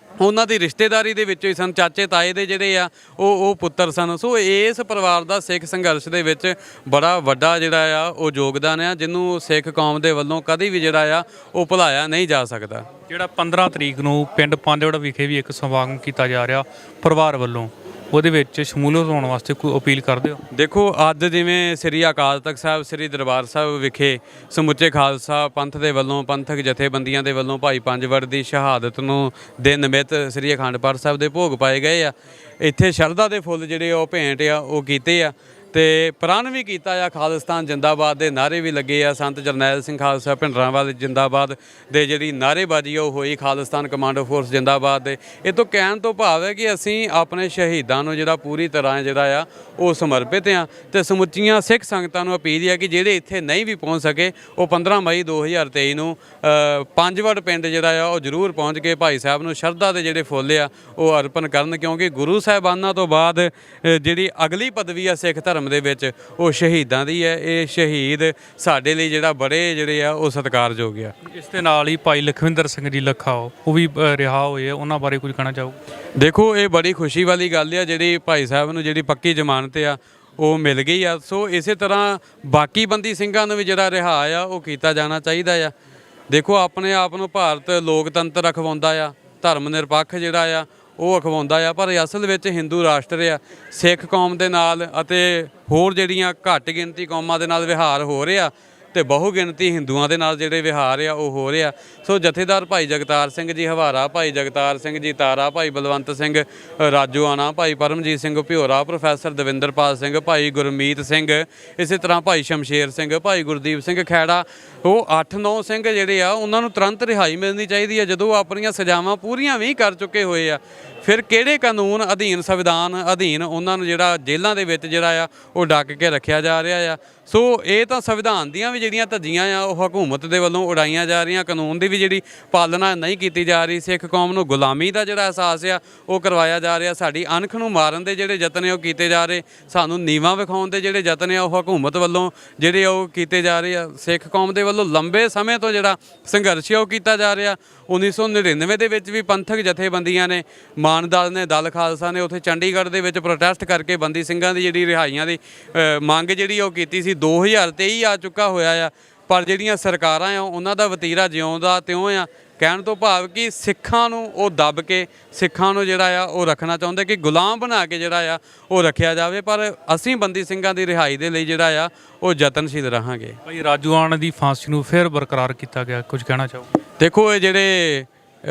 ਉਹਨਾਂ ਦੀ ਰਿਸ਼ਤੇਦਾਰੀ ਦੇ ਵਿੱਚੋਂ ਹੀ ਸਨ, ਚਾਚੇ ਤਾਏ ਦੇ ਜਿਹੜੇ ਆ ਉਹ ਪੁੱਤਰ ਸਨ। ਸੋ ਇਸ ਪਰਿਵਾਰ ਦਾ ਸਿੱਖ ਸੰਘਰਸ਼ ਦੇ ਵਿੱਚ ਬੜਾ ਵੱਡਾ ਜਿਹੜਾ ਆ ਉਹ ਯੋਗਦਾਨ ਆ, ਜਿਹਨੂੰ ਸਿੱਖ ਕੌਮ ਦੇ ਵੱਲੋਂ ਕਦੀ ਵੀ ਜਿਹੜਾ ਆ ਉਹ ਭੁਲਾਇਆ ਨਹੀਂ ਜਾ ਸਕਦਾ। ਜਿਹੜਾ 15 ਤਰੀਕ ਨੂੰ ਪਿੰਡ ਪੰਜਵੜ ਵਿਖੇ ਵੀ ਇੱਕ ਸਮਾਗਮ ਕੀਤਾ ਜਾ ਰਿਹਾ ਪਰਿਵਾਰ ਵੱਲੋਂ, ਉਹਦੇ ਵਿੱਚ ਸ਼ਮੂਲੀਅਤ ਹੋਣ ਵਾਸਤੇ ਕੋਈ ਅਪੀਲ ਕਰਦੇ ਹੋ? ਦੇਖੋ, ਅੱਜ ਜਿਵੇਂ ਸ੍ਰੀ ਅਕਾਲ ਤਖਤ ਸਾਹਿਬ ਸ੍ਰੀ ਦਰਬਾਰ ਸਾਹਿਬ ਵਿਖੇ ਸਮੁੱਚੇ ਖਾਲਸਾ ਪੰਥ ਦੇ ਵੱਲੋਂ, ਪੰਥਕ ਜਥੇਬੰਦੀਆਂ ਦੇ ਵੱਲੋਂ ਭਾਈ ਪੰਜਵੜ ਦੀ ਸ਼ਹਾਦਤ ਨੂੰ ਦੇ ਨਿਮਿਤ ਸ੍ਰੀ ਅਖੰਡ ਪਾਠ ਸਾਹਿਬ ਦੇ ਭੋਗ ਪਾਏ ਗਏ ਆ। ਇੱਥੇ ਸ਼ਰਧਾ ਦੇ ਫੁੱਲ ਜਿਹੜੇ ਉਹ ਭੇਂਟ ਆ ਉਹ ਕੀਤੇ ਆ ਤੇ ਪ੍ਰਣ ਵੀ ਕੀਤਾ ਆ। ਖਾਲਿਸਤਾਨ ਜਿੰਦਾਬਾਦ ਦੇ ਨਾਅਰੇ ਵੀ ਲੱਗੇ ਆ। ਸੰਤ ਜਰਨੈਲ ਸਿੰਘ ਖਾਲਸਾ ਭਿੰਡਰਾਂਵਾਲੇ ਜਿੰਦਾਬਾਦ ਦੇ ਜਿਹੜੀ ਨਾਅਰੇਬਾਜ਼ੀ ਉਹ ਹੋਈ, ਖਾਲਿਸਤਾਨ ਕਮਾਂਡੋ ਫੋਰਸ ਜਿੰਦਾਬਾਦ ਦੇ। ਇਹ ਤੋਂ ਕਹਿਣ ਤੋਂ ਭਾਵ ਹੈ ਕਿ ਅਸੀਂ ਆਪਣੇ ਸ਼ਹੀਦਾਂ ਨੂੰ ਜਿਹੜਾ ਪੂਰੀ ਤਰ੍ਹਾਂ ਜਿਹੜਾ ਆ ਉਹ ਸਮਰਪਿਤ ਆ ਤੇ ਸਮੁੱਚੀਆਂ ਸਿੱਖ ਸੰਗਤਾਂ ਨੂੰ ਅਪੀਲ ਹੈ ਕਿ ਜਿਹੜੇ ਇੱਥੇ ਨਹੀਂ ਵੀ ਪਹੁੰਚ ਸਕੇ ਉਹ 15 ਮਈ 2023 ਨੂੰ ਪੰਜਵੜ ਪਿੰਡ ਜਿਹੜਾ ਆ ਉਹ ਜ਼ਰੂਰ ਪਹੁੰਚ ਕੇ ਭਾਈ ਸਾਹਿਬ ਨੂੰ ਸ਼ਰਧਾ ਦੇ ਜਿਹੜੇ ਫੁੱਲ ਆ ਉਹ ਅਰਪਣ ਕਰਨ, ਕਿਉਂਕਿ ਗੁਰੂ ਸਾਹਿਬਾਨਾਂ ਤੋਂ ਬਾਅਦ ਜਿਹੜੀ ਅਗਲੀ ਪਦਵੀ ਆ ਸਿੱਖ ਧਰਮ ਦੇ ਵਿੱਚ ਉਹ ਸ਼ਹੀਦਾਂ ਦੀ ਹੈ। ਇਹ ਸ਼ਹੀਦ ਸਾਡੇ ਲਈ ਜਿਹੜਾ ਬੜੇ ਜਿਹੜੇ ਆ ਉਹ ਸਤਿਕਾਰਯੋਗ ਆ। ਇਸ ਦੇ ਨਾਲ ਹੀ ਭਾਈ ਲਖਵਿੰਦਰ ਸਿੰਘ ਜੀ ਲੱਖਾ ਉਹ ਵੀ ਰਿਹਾ ਹੋਏ ਆ, ਉਹਨਾਂ ਬਾਰੇ ਕੁਝ ਕਹਿਣਾ ਚਾਹੋ? ਦੇਖੋ, ਇਹ ਬੜੀ ਖੁਸ਼ੀ ਵਾਲੀ ਗੱਲ ਆ ਜਿਹੜੀ ਭਾਈ ਸਾਹਿਬ ਨੂੰ ਜਿਹੜੀ ਪੱਕੀ ਜ਼ਮਾਨਤ ਆ ਉਹ ਮਿਲ ਗਈ ਆ। ਸੋ ਇਸੇ ਤਰ੍ਹਾਂ ਬਾਕੀ ਬੰਦੀ ਸਿੰਘਾਂ ਨੂੰ ਵੀ ਜਿਹੜਾ ਰਿਹਾ ਆ ਉਹ ਕੀਤਾ ਜਾਣਾ ਚਾਹੀਦਾ ਆ। ਦੇਖੋ, ਆਪਣੇ ਆਪ ਨੂੰ ਭਾਰਤ ਲੋਕਤੰਤਰ ਅਖਵਾਉਂਦਾ ਆ, ਧਰਮ ਨਿਰਪੱਖ ਜਿਹੜਾ ਆ ਉਹ ਅਖਵਾਉਂਦਾ ਆ, ਪਰ ਅਸਲ ਵਿੱਚ ਹਿੰਦੂ ਰਾਸ਼ਟਰ ਆ। ਸਿੱਖ ਕੌਮ ਦੇ ਨਾਲ ਅਤੇ ਹੋਰ ਜਿਹੜੀਆਂ ਘੱਟ ਗਿਣਤੀ ਕੌਮਾਂ ਦੇ ਨਾਲ ਵਿਹਾਰ ਹੋ ਰਿਹਾ ਤੇ ਬਹੁ ਗਿਣਤੀ ਹਿੰਦੂਆਂ ਦੇ ਨਾਲ ਜਿਹੜੇ ਵਿਹਾਰ ਆ ਉਹ ਹੋ ਰਿਹਾ। ਸੋ ਜਥੇਦਾਰ ਭਾਈ ਜਗਤਾਰ ਸਿੰਘ ਜੀ ਹਵਾਰਾ, ਭਾਈ ਜਗਤਾਰ ਸਿੰਘ ਜੀ ਤਾਰਾ, ਭਾਈ ਬਲਵੰਤ ਸਿੰਘ ਰਾਜੋਆਣਾ, ਭਾਈ ਪਰਮਜੀਤ ਸਿੰਘ ਭਿਓਰਾ, ਪ੍ਰੋਫੈਸਰ ਦਵਿੰਦਰਪਾਲ ਸਿੰਘ, ਭਾਈ ਗੁਰਮੀਤ ਸਿੰਘ, ਇਸੇ ਤਰ੍ਹਾਂ ਭਾਈ ਸ਼ਮਸ਼ੇਰ ਸਿੰਘ, ਭਾਈ ਗੁਰਦੀਪ ਸਿੰਘ ਖੈੜਾ, ਉਹ 8-9 ਸਿੰਘ ਜਿਹੜੇ ਆ ਉਹਨਾਂ ਨੂੰ ਤੁਰੰਤ ਰਿਹਾਈ ਮਿਲਣੀ ਚਾਹੀਦੀ ਹੈ। ਜਦੋਂ ਆਪਣੀਆਂ ਸਜ਼ਾਵਾਂ ਪੂਰੀਆਂ ਵੀ ਕਰ ਚੁੱਕੇ ਹੋਏ ਆ, ਫਿਰ ਕਿਹੜੇ ਕਾਨੂੰਨ ਅਧੀਨ, ਸੰਵਿਧਾਨ ਅਧੀਨ ਉਹਨਾਂ ਨੂੰ ਜਿਹੜਾ ਜੇਲ੍ਹਾਂ ਦੇ ਵਿੱਚ ਜਿਹੜਾ ਆ ਉਹ ਡੱਕ ਕੇ ਰੱਖਿਆ ਜਾ ਰਿਹਾ ਆ। ਸੋ ਇਹ ਤਾਂ ਸੰਵਿਧਾਨ ਦੀਆਂ ਵੀ ਜਿਹੜੀਆਂ ਧੱਜੀਆਂ ਆ ਉਹ ਹਕੂਮਤ ਦੇ ਵੱਲੋਂ ਉਡਾਈਆਂ ਜਾ ਰਹੀਆਂ, ਕਾਨੂੰਨ ਦੀ ਵੀ ਜਿਹੜੀ ਪਾਲਣਾ ਨਹੀਂ ਕੀਤੀ ਜਾ ਰਹੀ। ਸਿੱਖ ਕੌਮ ਨੂੰ ਗੁਲਾਮੀ ਦਾ ਜਿਹੜਾ ਅਹਿਸਾਸ ਆ ਉਹ ਕਰਵਾਇਆ ਜਾ ਰਿਹਾ। ਸਾਡੀ ਅਣਖ ਨੂੰ ਮਾਰਨ ਦੇ ਜਿਹੜੇ ਯਤਨ ਉਹ ਕੀਤੇ ਜਾ ਰਹੇ, ਸਾਨੂੰ ਨੀਵਾਂ ਵਿਖਾਉਣ ਦੇ ਜਿਹੜੇ ਯਤਨ ਆ ਉਹ ਹਕੂਮਤ ਵੱਲੋਂ ਜਿਹੜੇ ਉਹ ਕੀਤੇ ਜਾ ਰਹੇ ਆ। ਸਿੱਖ ਕੌਮ ਦੇ ਵੱਲੋਂ ਲੰਬੇ ਸਮੇਂ ਤੋਂ ਜਿਹੜਾ ਸੰਘਰਸ਼ ਉਹ ਕੀਤਾ ਜਾ ਰਿਹਾ। 1999 ਦੇ ਵਿੱਚ ਵੀ ਪੰਥਕ ਜਥੇਬੰਦੀਆਂ ਨੇ, ਮਾਨ ਦਲ ਨੇ, ਦਲ ਖਾਲਸਾ ਨੇ ਉੱਥੇ ਚੰਡੀਗੜ੍ਹ ਦੇ ਵਿੱਚ ਪ੍ਰੋਟੈਸਟ ਕਰਕੇ ਬੰਦੀ ਸਿੰਘਾਂ ਦੀ ਜਿਹੜੀ ਰਿਹਾਈਆਂ ਦੀ ਮੰਗ ਜਿਹੜੀ ਉਹ ਕੀਤੀ ਸੀ। 2023 ਆ ਚੁੱਕਾ ਹੋਇਆ ਆ, ਪਰ ਜਿਹੜੀਆਂ ਸਰਕਾਰਾਂ ਆ ਉਹਨਾਂ ਦਾ ਵਤੀਰਾ ਜਿਉਂ ਦਾ ਤਿਉਂ ਆ। ਕਹਿਣ ਤੋਂ ਭਾਵ ਕਿ ਸਿੱਖਾਂ ਨੂੰ ਉਹ ਦੱਬ ਕੇ, ਸਿੱਖਾਂ ਨੂੰ ਜਿਹੜਾ ਆ ਉਹ ਰੱਖਣਾ ਚਾਹੁੰਦੇ ਕਿ ਗੁਲਾਮ ਬਣਾ ਕੇ ਜਿਹੜਾ ਆ ਉਹ ਰੱਖਿਆ ਜਾਵੇ। ਪਰ ਅਸੀਂ ਬੰਦੀ ਸਿੰਘਾਂ ਦੀ ਰਿਹਾਈ ਦੇ ਲਈ ਜਿਹੜਾ ਆ ਉਹ ਯਤਨਸ਼ੀਲ ਰਹਾਂਗੇ। ਭਾਈ ਰਾਜੋਆਣਾ ਦੀ ਫਾਂਸੀ ਨੂੰ ਫਿਰ ਬਰਕਰਾਰ ਕੀਤਾ ਗਿਆ, ਕੁਝ ਕਹਿਣਾ ਚਾਹੋ? ਦੇਖੋ, ਇਹ ਜਿਹੜੇ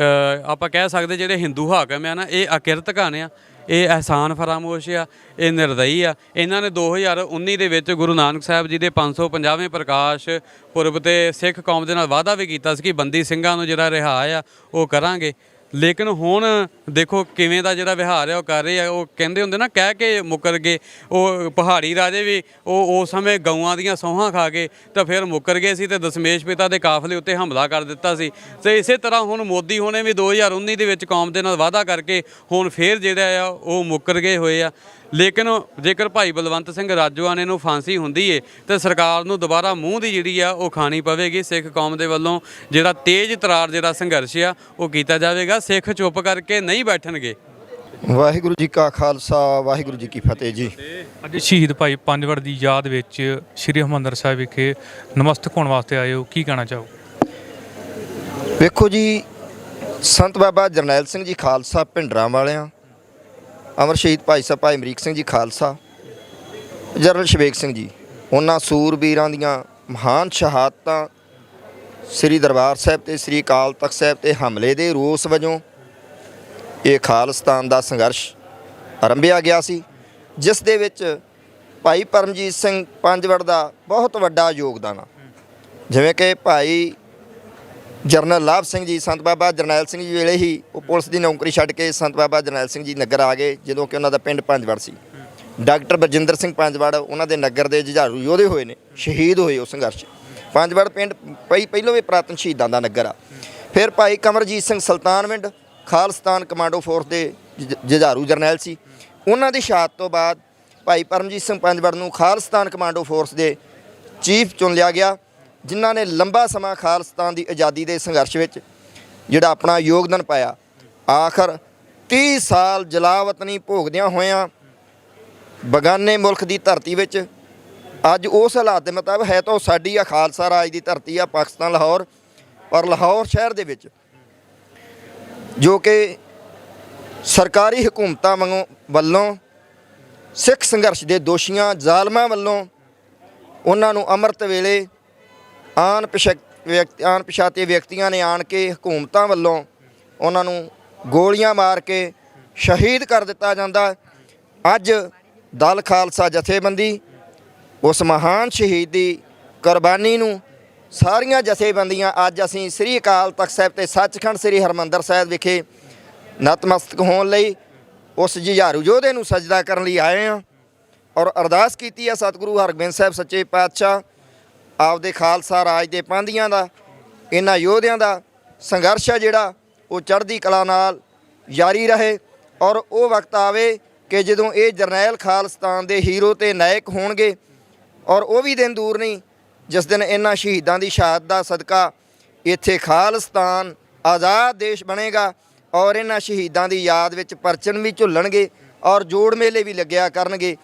ਆਪਾਂ ਕਹਿ ਸਕਦੇ ਜਿਹੜੇ ਹਿੰਦੂ ਹਾਕਮ ਆ ਨਾ, ਇਹ ਅਕਿਰਤਕਾਨ ਆ, ਇਹ ਅਹਿਸਾਨ ਫਰਾਮੋਸ਼ ਆ, ਇਹ ਨਿਰਦਈ ਆ। ਇਹਨਾਂ ਨੇ 2019 ਦੇ ਵਿੱਚ ਗੁਰੂ ਨਾਨਕ ਸਾਹਿਬ ਜੀ ਦੇ 550ਵੇਂ ਪ੍ਰਕਾਸ਼ ਪੁਰਬ ਤੇ ਸਿੱਖ ਕੌਮ ਦੇ ਨਾਲ ਵਾਅਦਾ ਵੀ ਕੀਤਾ ਸੀ ਕਿ ਬੰਦੀ ਸਿੰਘਾਂ ਨੂੰ ਜਿਹੜਾ ਰਿਹਾ ਆ ਉਹ ਕਰਾਂਗੇ। ਲੇਕਿਨ ਹੁਣ ਦੇਖੋ ਕਿਵੇਂ ਦਾ ਜਿਹੜਾ ਵਿਹਾਰ ਹੈ ਉਹ ਕਰ ਰਹੇ ਆ। ਉਹ ਕਹਿੰਦੇ ਹੁੰਦੇ ਨਾ, ਕਹਿ ਕੇ ਮੁੱਕਰ ਗਏ। ਉਹ ਪਹਾੜੀ ਰਾਜੇ ਵੀ ਉਹ ਉਸ ਸਮੇਂ ਗਊਆਂ ਦੀਆਂ ਸੌਹਾਂ ਖਾ ਕੇ ਤਾਂ ਫਿਰ ਮੁੱਕਰ ਗਏ ਸੀ ਤੇ ਦਸ਼ਮੇਸ਼ ਪਿਤਾ ਦੇ ਕਾਫਲੇ ਉੱਤੇ ਹਮਲਾ ਕਰ ਦਿੱਤਾ ਸੀ। ਤੇ ਇਸੇ ਤਰ੍ਹਾਂ ਹੁਣ ਮੋਦੀ ਹੋਣੇ ਵੀ 2019 ਦੇ ਵਿੱਚ ਕੌਮ ਦੇ ਨਾਲ ਵਾਅਦਾ ਕਰਕੇ ਹੁਣ ਫਿਰ ਜਿਹੜਾ ਆ ਉਹ ਮੁੱਕਰ ਗਏ ਹੋਏ ਆ। ਲੇਕਿਨ ਜੇਕਰ ਭਾਈ ਬਲਵੰਤ ਸਿੰਘ ਰਾਜੋਆਣੇ ਨੂੰ ਫਾਂਸੀ ਹੁੰਦੀ ਏ ਤੇ ਸਰਕਾਰ ਨੂੰ ਦੁਬਾਰਾ ਮੂੰਹ ਦੀ ਜਿਹੜੀ ਆ ਉਹ ਖਾਣੀ ਪਵੇਗੀ। ਸਿੱਖ ਕੌਮ ਦੇ ਵੱਲੋਂ ਜਿਹੜਾ ਤੇਜ਼ ਤਰਾਰ ਜਿਹੜਾ ਸੰਘਰਸ਼ ਆ ਉਹ ਕੀਤਾ ਜਾਵੇਗਾ। ਸਿੱਖ ਚੁੱਪ ਕਰਕੇ ਨਹੀਂ ਬੈਠਣਗੇ। ਵਾਹਿਗੁਰੂ ਜੀ ਕਾ ਖਾਲਸਾ, ਵਾਹਿਗੁਰੂ ਜੀ ਕੀ ਫਤਿਹ ਜੀ। ਅੱਜ ਸ਼ਹੀਦ ਭਾਈ ਪੰਜਵੜ ਦੀ ਯਾਦ ਵਿੱਚ ਸ੍ਰੀ ਹਰਿਮੰਦਰ ਸਾਹਿਬ ਵਿਖੇ ਨਮਸਤਕ ਹੋਣ ਵਾਸਤੇ ਆਏ ਹੋ, ਕੀ ਕਹਿਣਾ ਚਾਹੋ? ਵੇਖੋ ਜੀ, ਸੰਤ ਬਾਬਾ ਜਰਨੈਲ ਸਿੰਘ ਜੀ ਖਾਲਸਾ ਭਿੰਡਰਾਂਵਾਲਿਆਂ, ਅਮਰ ਸ਼ਹੀਦ ਭਾਈ ਸਾਹਿਬ ਭਾਈ ਅਮਰੀਕ ਸਿੰਘ ਜੀ ਖਾਲਸਾ, ਜਨਰਲ ਸ਼ਵੇਕ ਸਿੰਘ ਜੀ, ਉਹਨਾਂ ਸੂਰਬੀਰਾਂ ਦੀਆਂ ਮਹਾਨ ਸ਼ਹਾਦਤਾਂ ਸ੍ਰੀ ਦਰਬਾਰ ਸਾਹਿਬ ਤੇ ਸ੍ਰੀ ਅਕਾਲ ਤਖਤ ਸਾਹਿਬ ਤੇ ਹਮਲੇ ਦੇ ਰੋਸ ਵਜੋਂ ਇਹ ਖਾਲਿਸਤਾਨ ਦਾ ਸੰਘਰਸ਼ ਆਰੰਭਿਆ ਗਿਆ ਸੀ, ਜਿਸ ਦੇ ਵਿੱਚ ਭਾਈ ਪਰਮਜੀਤ ਸਿੰਘ ਪੰਜਵੜ ਦਾ ਬਹੁਤ ਵੱਡਾ ਯੋਗਦਾਨ ਆ। ਜਿਵੇਂ ਕਿ ਭਾਈ ਜਰਨਲ ਲਾਭ ਸਿੰਘ ਜੀ ਸੰਤ ਬਾਬਾ ਜਰਨੈਲ ਸਿੰਘ ਜੀ ਵੇਲੇ ਹੀ ਉਹ ਪੁਲਿਸ ਦੀ ਨੌਕਰੀ ਛੱਡ ਕੇ ਸੰਤ ਬਾਬਾ ਜਰਨੈਲ ਸਿੰਘ ਜੀ ਨਗਰ ਆ ਗਏ, ਜਦੋਂ ਕਿ ਉਹਨਾਂ ਦਾ ਪਿੰਡ ਪੰਜਵੜ ਸੀ। ਡਾਕਟਰ ਬਰਜਿੰਦਰ ਸਿੰਘ ਪੰਜਵੜ ਉਹਨਾਂ ਦੇ ਨਗਰ ਦੇ ਜੁਝਾਰੂ ਯੋਧੇ ਹੋਏ ਨੇ, ਸ਼ਹੀਦ ਹੋਏ ਉਸ ਸੰਘਰਸ਼। ਪੰਜਵੜ ਪਿੰਡ ਪਹਿਲੋਂ ਵੀ ਪੁਰਾਤਨ ਸ਼ਹੀਦਾਂ ਦਾ ਨਗਰ ਆ। ਫਿਰ ਭਾਈ ਕਮਰਜੀਤ ਸਿੰਘ ਸੁਲਤਾਨਵਿੰਡ ਖਾਲਿਸਤਾਨ ਕਮਾਂਡੋ ਫੋਰਸ ਦੇ ਜੁਝਾਰੂ ਜਰਨੈਲ ਸੀ। ਉਹਨਾਂ ਦੀ ਸ਼ਹਾਦਤ ਤੋਂ ਬਾਅਦ ਭਾਈ ਪਰਮਜੀਤ ਸਿੰਘ ਪੰਜਵੜ ਨੂੰ ਖਾਲਿਸਤਾਨ ਕਮਾਂਡੋ ਫੋਰਸ ਦੇ ਚੀਫ ਚੁਣ ਲਿਆ ਗਿਆ, ਜਿਨ੍ਹਾਂ ਨੇ ਲੰਬਾ ਸਮਾਂ ਖਾਲਿਸਤਾਨ ਦੀ ਆਜ਼ਾਦੀ ਦੇ ਸੰਘਰਸ਼ ਵਿੱਚ ਜਿਹੜਾ ਆਪਣਾ ਯੋਗਦਾਨ ਪਾਇਆ। ਆਖਰ 30 ਸਾਲ ਜਲਾਵਤਨੀ ਭੋਗਦਿਆਂ ਹੋਇਆਂ ਬਗਾਨੇ ਮੁਲਕ ਦੀ ਧਰਤੀ ਵਿੱਚ ਅੱਜ ਉਸ ਹਾਲਾਤ ਦੇ ਮੁਤਾਬਕ ਹੈ ਤਾਂ ਉਹ ਸਾਡੀ ਆ ਖਾਲਸਾ ਰਾਜ ਦੀ ਧਰਤੀ ਆ ਪਾਕਿਸਤਾਨ ਲਾਹੌਰ, ਔਰ ਲਾਹੌਰ ਸ਼ਹਿਰ ਦੇ ਵਿੱਚ ਜੋ ਕਿ ਸਰਕਾਰੀ ਹਕੂਮਤਾਂ ਵੱਲੋਂ ਸਿੱਖ ਸੰਘਰਸ਼ ਦੇ ਦੋਸ਼ੀਆਂ ਜ਼ਾਲਮਾਂ ਵੱਲੋਂ ਉਹਨਾਂ ਨੂੰ ਅੰਮ੍ਰਿਤ ਵੇਲੇ ਅਣਪਛਾਤੇ ਵਿਅਕਤੀਆਂ ਨੇ ਆਣ ਕੇ ਹਕੂਮਤਾਂ ਵੱਲੋਂ ਉਹਨਾਂ ਨੂੰ ਗੋਲੀਆਂ ਮਾਰ ਕੇ ਸ਼ਹੀਦ ਕਰ ਦਿੱਤਾ ਜਾਂਦਾ। ਅੱਜ ਦਲ ਖਾਲਸਾ ਜਥੇਬੰਦੀ ਉਸ ਮਹਾਨ ਸ਼ਹੀਦ ਦੀ ਕੁਰਬਾਨੀ ਨੂੰ ਸਾਰੀਆਂ ਜਥੇਬੰਦੀਆਂ ਅੱਜ ਅਸੀਂ ਸ੍ਰੀ ਅਕਾਲ ਤਖਤ ਸਾਹਿਬ ਤੇ ਸੱਚਖੰਡ ਸ੍ਰੀ ਹਰਿਮੰਦਰ ਸਾਹਿਬ ਵਿਖੇ ਨਤਮਸਤਕ ਹੋਣ ਲਈ ਉਸ ਜੁਝਾਰੂ ਯੋਧੇ ਨੂੰ ਸਜਦਾ ਕਰਨ ਲਈ ਆਏ ਹਾਂ ਔਰ ਅਰਦਾਸ ਕੀਤੀ ਹੈ ਸਤਿਗੁਰੂ ਹਰਗੋਬਿੰਦ ਸਾਹਿਬ ਸੱਚੇ ਪਾਤਸ਼ਾਹ ਆਪਦੇ ਖਾਲਸਾ ਰਾਜ ਦੇ ਪਾਂਧੀਆਂ ਦਾ, ਇਹਨਾਂ ਯੋਧਿਆਂ ਦਾ ਸੰਘਰਸ਼ ਹੈ ਜਿਹੜਾ ਉਹ ਚੜ੍ਹਦੀ ਕਲਾ ਨਾਲ ਜਾਰੀ ਰਹੇ ਔਰ ਉਹ ਵਕਤ ਆਵੇ ਕਿ ਜਦੋਂ ਇਹ ਜਰਨੈਲ ਖਾਲਿਸਤਾਨ ਦੇ ਹੀਰੋ ਤੇ ਨਾਇਕ ਹੋਣਗੇ ਔਰ ਉਹ ਵੀ ਦਿਨ ਦੂਰ ਨਹੀਂ ਜਿਸ ਦਿਨ ਇਹਨਾਂ ਸ਼ਹੀਦਾਂ ਦੀ ਸ਼ਹਾਦਤ ਦਾ ਸਦਕਾ ਇੱਥੇ ਖਾਲਿਸਤਾਨ ਆਜ਼ਾਦ ਦੇਸ਼ ਬਣੇਗਾ ਔਰ ਇਹਨਾਂ ਸ਼ਹੀਦਾਂ ਦੀ ਯਾਦ ਵਿੱਚ ਪਰਚਨ ਵੀ ਝੁੱਲਣਗੇ ਔਰ ਜੋੜ ਮੇਲੇ ਵੀ ਲੱਗਿਆ ਕਰਨਗੇ।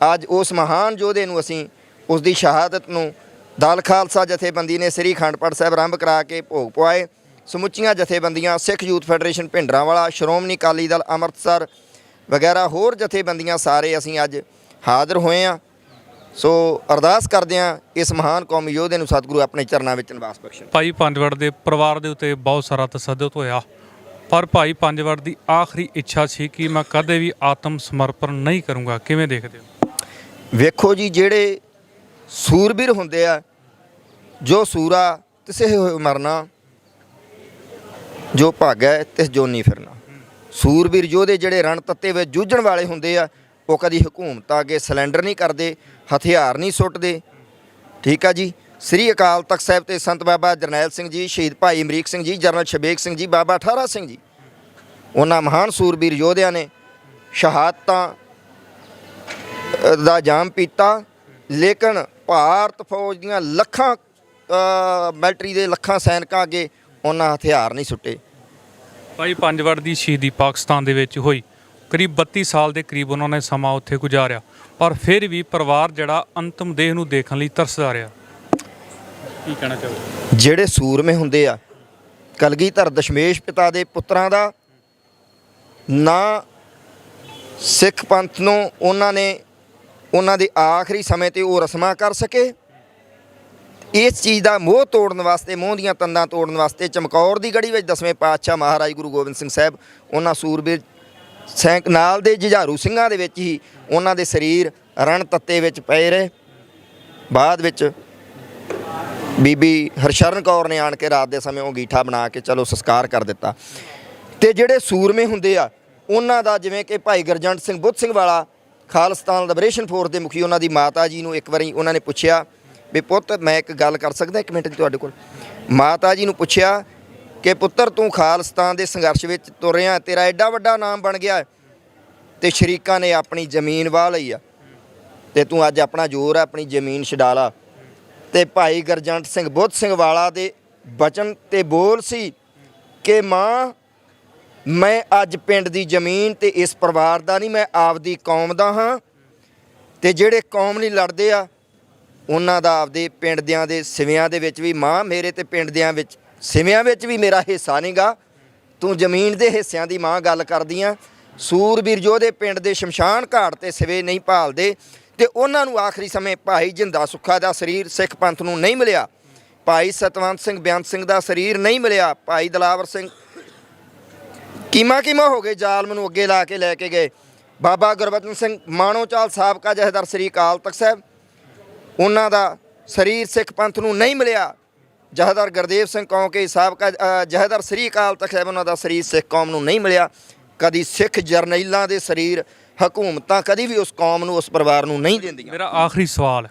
ਅੱਜ ਉਸ ਮਹਾਨ ਯੋਧੇ ਨੂੰ ਅਸੀਂ ਉਸ ਦੀ ਸ਼ਹਾਦਤ ਨੂੰ ਦਲ ਖਾਲਸਾ ਜਥੇਬੰਦੀ ਨੇ ਸ੍ਰੀ ਅਖੰਡ ਪਾਠ ਸਾਹਿਬ ਆਰੰਭ ਕਰਾ ਕੇ ਭੋਗ ਪਵਾਏ। ਸਮੁੱਚੀਆਂ ਜਥੇਬੰਦੀਆਂ ਸਿੱਖ ਯੂਥ ਫੈਡਰੇਸ਼ਨ ਭਿੰਡਰਾਂਵਾਲਾ, ਸ਼੍ਰੋਮਣੀ ਅਕਾਲੀ ਦਲ ਅੰਮ੍ਰਿਤਸਰ ਵਗੈਰਾ ਹੋਰ ਜਥੇਬੰਦੀਆਂ ਸਾਰੇ ਅਸੀਂ ਅੱਜ ਹਾਜ਼ਰ ਹੋਏ ਹਾਂ। ਸੋ ਅਰਦਾਸ ਕਰਦੇ ਹਾਂ ਇਸ ਮਹਾਨ ਕੌਮੀ ਯੋਧੇ ਨੂੰ ਸਤਿਗੁਰੂ ਆਪਣੇ ਚਰਨਾਂ ਵਿੱਚ ਨਿਵਾਸ ਬਖਸ਼ਣ। ਭਾਈ ਪੰਜਵੜ ਦੇ ਪਰਿਵਾਰ ਦੇ ਉੱਤੇ ਬਹੁਤ ਸਾਰਾ ਤਸੱਦਦ ਹੋਇਆ, ਪਰ ਭਾਈ ਪੰਜਵੜ ਦੀ ਆਖਰੀ ਇੱਛਾ ਸੀ ਕਿ ਮੈਂ ਕਦੇ ਵੀ ਆਤਮ ਸਮਰਪਣ ਨਹੀਂ ਕਰੂੰਗਾ। ਕਿਵੇਂ ਦੇਖਦੇ ਹੋ? ਵੇਖੋ ਜੀ, ਜਿਹੜੇ ਸੂਰਬੀਰ ਹੁੰਦੇ ਆ, ਜੋ ਸੂਰਾ ਤਿਸੇ ਹੋਏ ਮਰਨਾ, ਜੋ ਭਾਗੈ ਤਿਸ ਜੋਨੀ ਫਿਰਨਾ। ਸੂਰਬੀਰ ਯੋਧੇ ਜਿਹੜੇ ਰਣ ਤੱਤੇ ਵਿੱਚ ਜੂਝਣ ਵਾਲੇ ਹੁੰਦੇ ਆ, ਉਹ ਕਦੀ ਹਕੂਮਤਾਂ ਅੱਗੇ ਸਿਲੰਡਰ ਨਹੀਂ ਕਰਦੇ, ਹਥਿਆਰ ਨਹੀਂ ਸੁੱਟਦੇ। ਠੀਕ ਆ ਜੀ। ਸ੍ਰੀ ਅਕਾਲ ਤਖਤ ਸਾਹਿਬ ਤੇ ਸੰਤ ਬਾਬਾ ਜਰਨੈਲ ਸਿੰਘ ਜੀ, ਸ਼ਹੀਦ ਭਾਈ ਅਮਰੀਕ ਸਿੰਘ ਜੀ, ਜਰਨਲ ਸ਼ਬੇਗ ਸਿੰਘ ਜੀ, ਬਾਬਾ ਠਾਰਾ ਸਿੰਘ ਜੀ, ਉਹਨਾਂ ਮਹਾਨ ਸੂਰਬੀਰ ਯੋਧਿਆਂ ਨੇ ਸ਼ਹਾਦਤਾਂ ਦਾ ਜਾਮ ਪੀਤਾ, ਲੇਕਿਨ ਭਾਰਤ ਫੌਜ ਦੀਆਂ ਲੱਖਾਂ ਮਿਲਟਰੀ ਦੇ ਲੱਖਾਂ ਸੈਨਿਕਾਂ ਅੱਗੇ ਉਹਨਾਂ ਹਥਿਆਰ ਨਹੀਂ ਸੁੱਟੇ। ਭਾਈ ਪੰਜਵੜ ਦੀ ਸ਼ਹੀਦੀ ਪਾਕਿਸਤਾਨ ਦੇ ਵਿੱਚ ਹੋਈ, ਕਰੀਬ 32 ਸਾਲ ਦੇ ਕਰੀਬ ਉਹਨਾਂ ਨੇ ਸਮਾਂ ਉੱਥੇ ਗੁਜ਼ਾਰਿਆ, ਪਰ ਫਿਰ ਵੀ ਪਰਿਵਾਰ ਜਿਹੜਾ ਅੰਤਮ ਦੇਹ ਨੂੰ ਦੇਖਣ ਲਈ ਤਰਸਦਾ ਰਿਹਾ। ਕੀ ਕਹਿਣਾ ਚਾਹੋਗੇ? ਜਿਹੜੇ ਸੂਰਮੇ ਹੁੰਦੇ ਆ, ਕਲਗੀਧਰ ਦਸ਼ਮੇਸ਼ ਪਿਤਾ ਦੇ ਪੁੱਤਰਾਂ ਦਾ ਨਾ ਸਿੱਖ ਪੰਥ ਨੂੰ ਉਹਨਾਂ ਦੇ ਆਖਰੀ ਸਮੇਂ ਤੇ ਉਹ ਰਸਮਾਂ ਕਰ ਸਕੇ। ਇਸ ਚੀਜ਼ ਦਾ ਮੋਹ ਤੋੜਨ ਵਾਸਤੇ, ਮੋਹ ਦੀਆਂ ਤੰਦਾਂ ਤੋੜਨ ਵਾਸਤੇ ਚਮਕੌਰ ਦੀ ਗੜੀ ਵਿੱਚ 10ਵੇਂ ਪਾਤਸ਼ਾਹ ਮਹਾਰਾਜ ਗੁਰੂ ਗੋਬਿੰਦ ਸਿੰਘ ਸਾਹਿਬ ਉਹਨਾਂ ਸੂਰਬੀਰ ਸਿੰਘ ਨਾਲ ਦੇ ਜੁਝਾਰੂ ਸਿੰਘਾਂ ਦੇ ਵਿੱਚ ਹੀ ਉਹਨਾਂ ਦੇ ਸਰੀਰ ਰਣ ਤੱਤੇ ਵਿੱਚ ਪਏ ਰਹੇ। ਬਾਅਦ ਵਿੱਚ ਬੀਬੀ ਹਰਸ਼ਰਨ ਕੌਰ ਨੇ ਆਣ ਕੇ ਰਾਤ ਦੇ ਸਮੇਂ ਉਹ ਗੀਠਾ ਬਣਾ ਕੇ ਚਲੋ ਸੰਸਕਾਰ ਕਰ ਦਿੱਤਾ। ਤੇ ਜਿਹੜੇ ਸੂਰਮੇ ਹੁੰਦੇ ਆ ਉਹਨਾਂ ਦਾ, ਜਿਵੇਂ ਕਿ ਭਾਈ ਗੁਰਜੰਟ ਸਿੰਘ ਬੁੱਧ ਸਿੰਘ ਵਾਲਾ ਖਾਲਿਸਤਾਨ ਲਿਬਰੇਸ਼ਨ ਫੋਰਸ ਦੇ ਮੁਖੀ, ਉਹਨਾਂ ਦੀ ਮਾਤਾ ਜੀ ਨੂੰ ਇੱਕ ਵਾਰੀ ਉਹਨਾਂ ਨੇ ਪੁੱਛਿਆ ਵੀ ਪੁੱਤ ਮੈਂ ਇੱਕ ਗੱਲ ਕਰ ਸਕਦਾ ਇੱਕ ਮਿੰਟ ਤੁਹਾਡੇ ਕੋਲ? ਮਾਤਾ ਜੀ ਨੂੰ ਪੁੱਛਿਆ ਕਿ ਪੁੱਤਰ ਤੂੰ ਖਾਲਿਸਤਾਨ ਦੇ ਸੰਘਰਸ਼ ਵਿੱਚ ਤੁਰਿਆ, ਤੇਰਾ ਐਡਾ ਵੱਡਾ ਨਾਮ ਬਣ ਗਿਆ ਤੇ ਸ਼ਰੀਕਾਂ ਨੇ ਆਪਣੀ ਜ਼ਮੀਨ ਵਾਹ ਲਈ ਆ ਤੇ ਤੂੰ ਅੱਜ ਆਪਣਾ ਜ਼ੋਰ ਹੈ ਆਪਣੀ ਜ਼ਮੀਨ ਛਡਾ ਲਾ। ਤੇ ਭਾਈ ਗੁਰਜੰਟ ਸਿੰਘ ਬੁੱਧ ਸਿੰਘ ਵਾਲਾ ਦੇ ਬਚਨ ਤੇ ਬੋਲ ਸੀ ਕਿ ਮਾਂ ਮੈਂ ਅੱਜ ਪਿੰਡ ਦੀ ਜ਼ਮੀਨ ਤੇ ਇਸ ਪਰਿਵਾਰ ਦਾ ਨਹੀਂ, ਮੈਂ ਆਪਦੀ ਕੌਮ ਦਾ ਹਾਂ। ਤੇ ਜਿਹੜੇ ਕੌਮ ਲਈ ਲੜਦੇ ਆ ਉਹਨਾਂ ਦਾ ਆਪਦੇ ਪਿੰਡ ਦਿਆਂ ਦੇ ਸਿਵਿਆਂ ਦੇ ਵਿੱਚ ਵੀ, ਮਾਂ ਮੇਰੇ ਤੇ ਪਿੰਡ ਦਿਆਂ ਵਿੱਚ ਸਿਵਿਆਂ ਵਿੱਚ ਵੀ ਮੇਰਾ ਹਿੱਸਾ ਨਹੀਂਗਾ, ਤੂੰ ਜ਼ਮੀਨ ਦੇ ਹਿੱਸਿਆਂ ਦੀ ਮਾਂ ਗੱਲ ਕਰਦੀ ਆ। ਸੂਰਬੀਰ ਯੋਧੇ ਪਿੰਡ ਦੇ ਸ਼ਮਸ਼ਾਨ ਘਾਟ ਤੇ ਸਿਵੇ ਨਹੀਂ ਭਾਲਦੇ ਤੇ ਉਹਨਾਂ ਨੂੰ ਆਖਰੀ ਸਮੇਂ ਭਾਈ ਜਿੰਦਾ ਸੁੱਖਾ ਦਾ ਸਰੀਰ ਸਿੱਖ ਪੰਥ ਨੂੰ ਨਹੀਂ ਮਿਲਿਆ, ਭਾਈ ਸਤਵੰਤ ਸਿੰਘ ਬੇਅੰਤ ਸਿੰਘ ਦਾ ਸਰੀਰ ਨਹੀਂ ਮਿਲਿਆ, ਭਾਈ ਦਲਾਵਰ ਸਿੰਘ ਕੀਮਾ ਹੋ ਗਏ, ਜ਼ਾਲਮ ਨੂੰ ਅੱਗੇ ਲਾ ਕੇ ਲੈ ਕੇ ਗਏ। ਬਾਬਾ ਗੁਰਬਚਨ ਸਿੰਘ ਮਾਣੋਚਾਲ ਸਾਬਕਾ ਜਥੇਦਾਰ ਸ੍ਰੀ ਅਕਾਲ ਤਖਤ ਸਾਹਿਬ, ਉਹਨਾਂ ਦਾ ਸਰੀਰ ਸਿੱਖ ਪੰਥ ਨੂੰ ਨਹੀਂ ਮਿਲਿਆ। ਜਥੇਦਾਰ ਗੁਰਦੇਵ ਸਿੰਘ ਕੌਂਕੇ ਸਾਬਕਾ ਜਥੇਦਾਰ ਸ੍ਰੀ ਅਕਾਲ ਤਖਤ ਸਾਹਿਬ, ਉਹਨਾਂ ਦਾ ਸਰੀਰ ਸਿੱਖ ਕੌਮ ਨੂੰ ਨਹੀਂ ਮਿਲਿਆ। ਕਦੀ ਸਿੱਖ ਜਰਨੈਲਾਂ ਦੇ ਸਰੀਰ ਹਕੂਮਤਾਂ ਕਦੀ ਵੀ ਉਸ ਕੌਮ ਨੂੰ, ਉਸ ਪਰਿਵਾਰ ਨੂੰ ਨਹੀਂ ਦਿੰਦੀਆਂ। ਮੇਰਾ ਆਖਰੀ ਸਵਾਲ,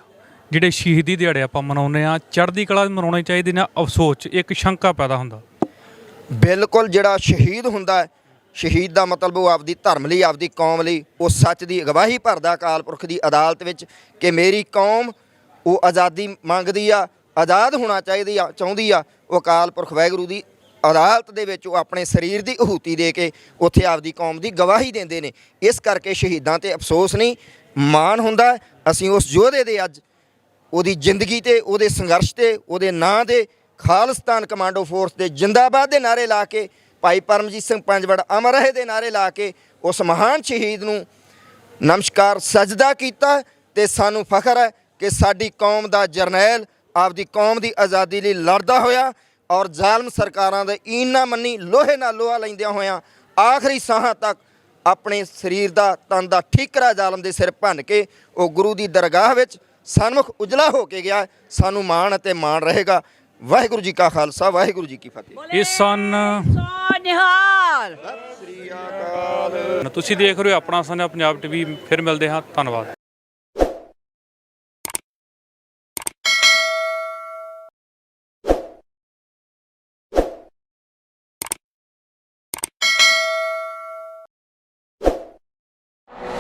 ਜਿਹੜੇ ਸ਼ਹੀਦੀ ਦਿਹਾੜੇ ਆਪਾਂ ਮਨਾਉਂਦੇ ਆ, ਚੜ੍ਹਦੀ ਕਲਾ ਮਨਾਉਣੇ ਚਾਹੀਦੇ ਨੇ, ਅਫਸੋਸ 'ਚ ਇੱਕ ਸ਼ੰਕਾ ਪੈਦਾ ਹੁੰਦਾ? ਬਿਲਕੁਲ, ਜਿਹੜਾ ਸ਼ਹੀਦ ਹੁੰਦਾ ਸ਼ਹੀਦ ਦਾ ਮਤਲਬ ਉਹ ਆਪਦੀ ਧਰਮ ਲਈ, ਆਪਦੀ ਕੌਮ ਲਈ ਉਹ ਸੱਚ ਦੀ ਗਵਾਹੀ ਭਰਦਾ ਅਕਾਲ ਪੁਰਖ ਦੀ ਅਦਾਲਤ ਵਿੱਚ ਕਿ ਮੇਰੀ ਕੌਮ ਉਹ ਆਜ਼ਾਦੀ ਮੰਗਦੀ ਆ, ਆਜ਼ਾਦ ਹੋਣਾ ਚਾਹੁੰਦੀ ਆ। ਉਹ ਅਕਾਲ ਪੁਰਖ ਵਾਹਿਗੁਰੂ ਦੀ ਅਦਾਲਤ ਦੇ ਵਿੱਚ ਉਹ ਆਪਣੇ ਸਰੀਰ ਦੀ ਆਹੂਤੀ ਦੇ ਕੇ ਉੱਥੇ ਆਪਦੀ ਕੌਮ ਦੀ ਗਵਾਹੀ ਦਿੰਦੇ ਨੇ। ਇਸ ਕਰਕੇ ਸ਼ਹੀਦਾਂ ਤੇ ਅਫਸੋਸ ਨਹੀਂ, ਮਾਣ ਹੁੰਦਾ। ਅਸੀਂ ਉਸ ਯੋਧੇ ਦੇ ਅੱਜ ਉਹਦੀ ਜ਼ਿੰਦਗੀ ਤੇ, ਉਹਦੇ ਸੰਘਰਸ਼ ਤੇ, ਉਹਦੇ ਨਾਂ ਦੇ ਖਾਲਿਸਤਾਨ ਕਮਾਂਡੋ ਫੋਰਸ ਦੇ ਜਿੰਦਾਬਾਦ ਦੇ ਨਾਅਰੇ ਲਾ ਕੇ, ਭਾਈ ਪਰਮਜੀਤ ਸਿੰਘ ਪੰਜਵੜ ਅਮਰ ਰਹੇ ਦੇ ਨਾਅਰੇ ਲਾ ਕੇ ਉਸ ਮਹਾਨ ਸ਼ਹੀਦ ਨੂੰ ਨਮਸਕਾਰ ਸਜਦਾ ਕੀਤਾ। ਤੇ ਸਾਨੂੰ ਫਖਰ ਹੈ ਕਿ ਸਾਡੀ ਕੌਮ ਦਾ ਜਰਨੈਲ ਆਪਦੀ ਕੌਮ ਦੀ ਆਜ਼ਾਦੀ ਲਈ ਲੜਦਾ ਹੋਇਆ ਔਰ ਜ਼ਾਲਮ ਸਰਕਾਰਾਂ ਦੇ ਈਨ ਨਾ ਮੰਨੀ, ਲੋਹੇ ਨਾਲ ਲੋਹਾ ਲੈਂਦਿਆਂ ਹੋਇਆਂ ਆਖਰੀ ਸਾਹਾਂ ਤੱਕ ਆਪਣੇ ਸਰੀਰ ਦਾ, ਤਨ ਦਾ ਠੀਕਰਾ ਜ਼ਾਲਮ ਦੇ ਸਿਰ ਭੰਨ ਕੇ ਉਹ ਗੁਰੂ ਦੀ ਦਰਗਾਹ ਵਿੱਚ ਸਨਮੁਖ ਉਜਲਾ ਹੋ ਕੇ ਗਿਆ। ਸਾਨੂੰ ਮਾਣ ਅਤੇ ਮਾਣ ਰਹੇਗਾ। ਵਾਹਿਗੁਰੂ ਜੀ ਕਾ ਖਾਲਸਾ, ਵਾਹਿਗੁਰੂ ਜੀ ਕੀ ਫਤਿਹ। ਇਸ ਸਨ ਤੁਸੀਂ ਦੇਖ ਰਹੇ ਹੋ ਆਪਣਾ ਸਾਂਝਾ ਪੰਜਾਬ ਟੀਵੀ। ਫਿਰ ਮਿਲਦੇ ਹਾਂ, ਧੰਨਵਾਦ।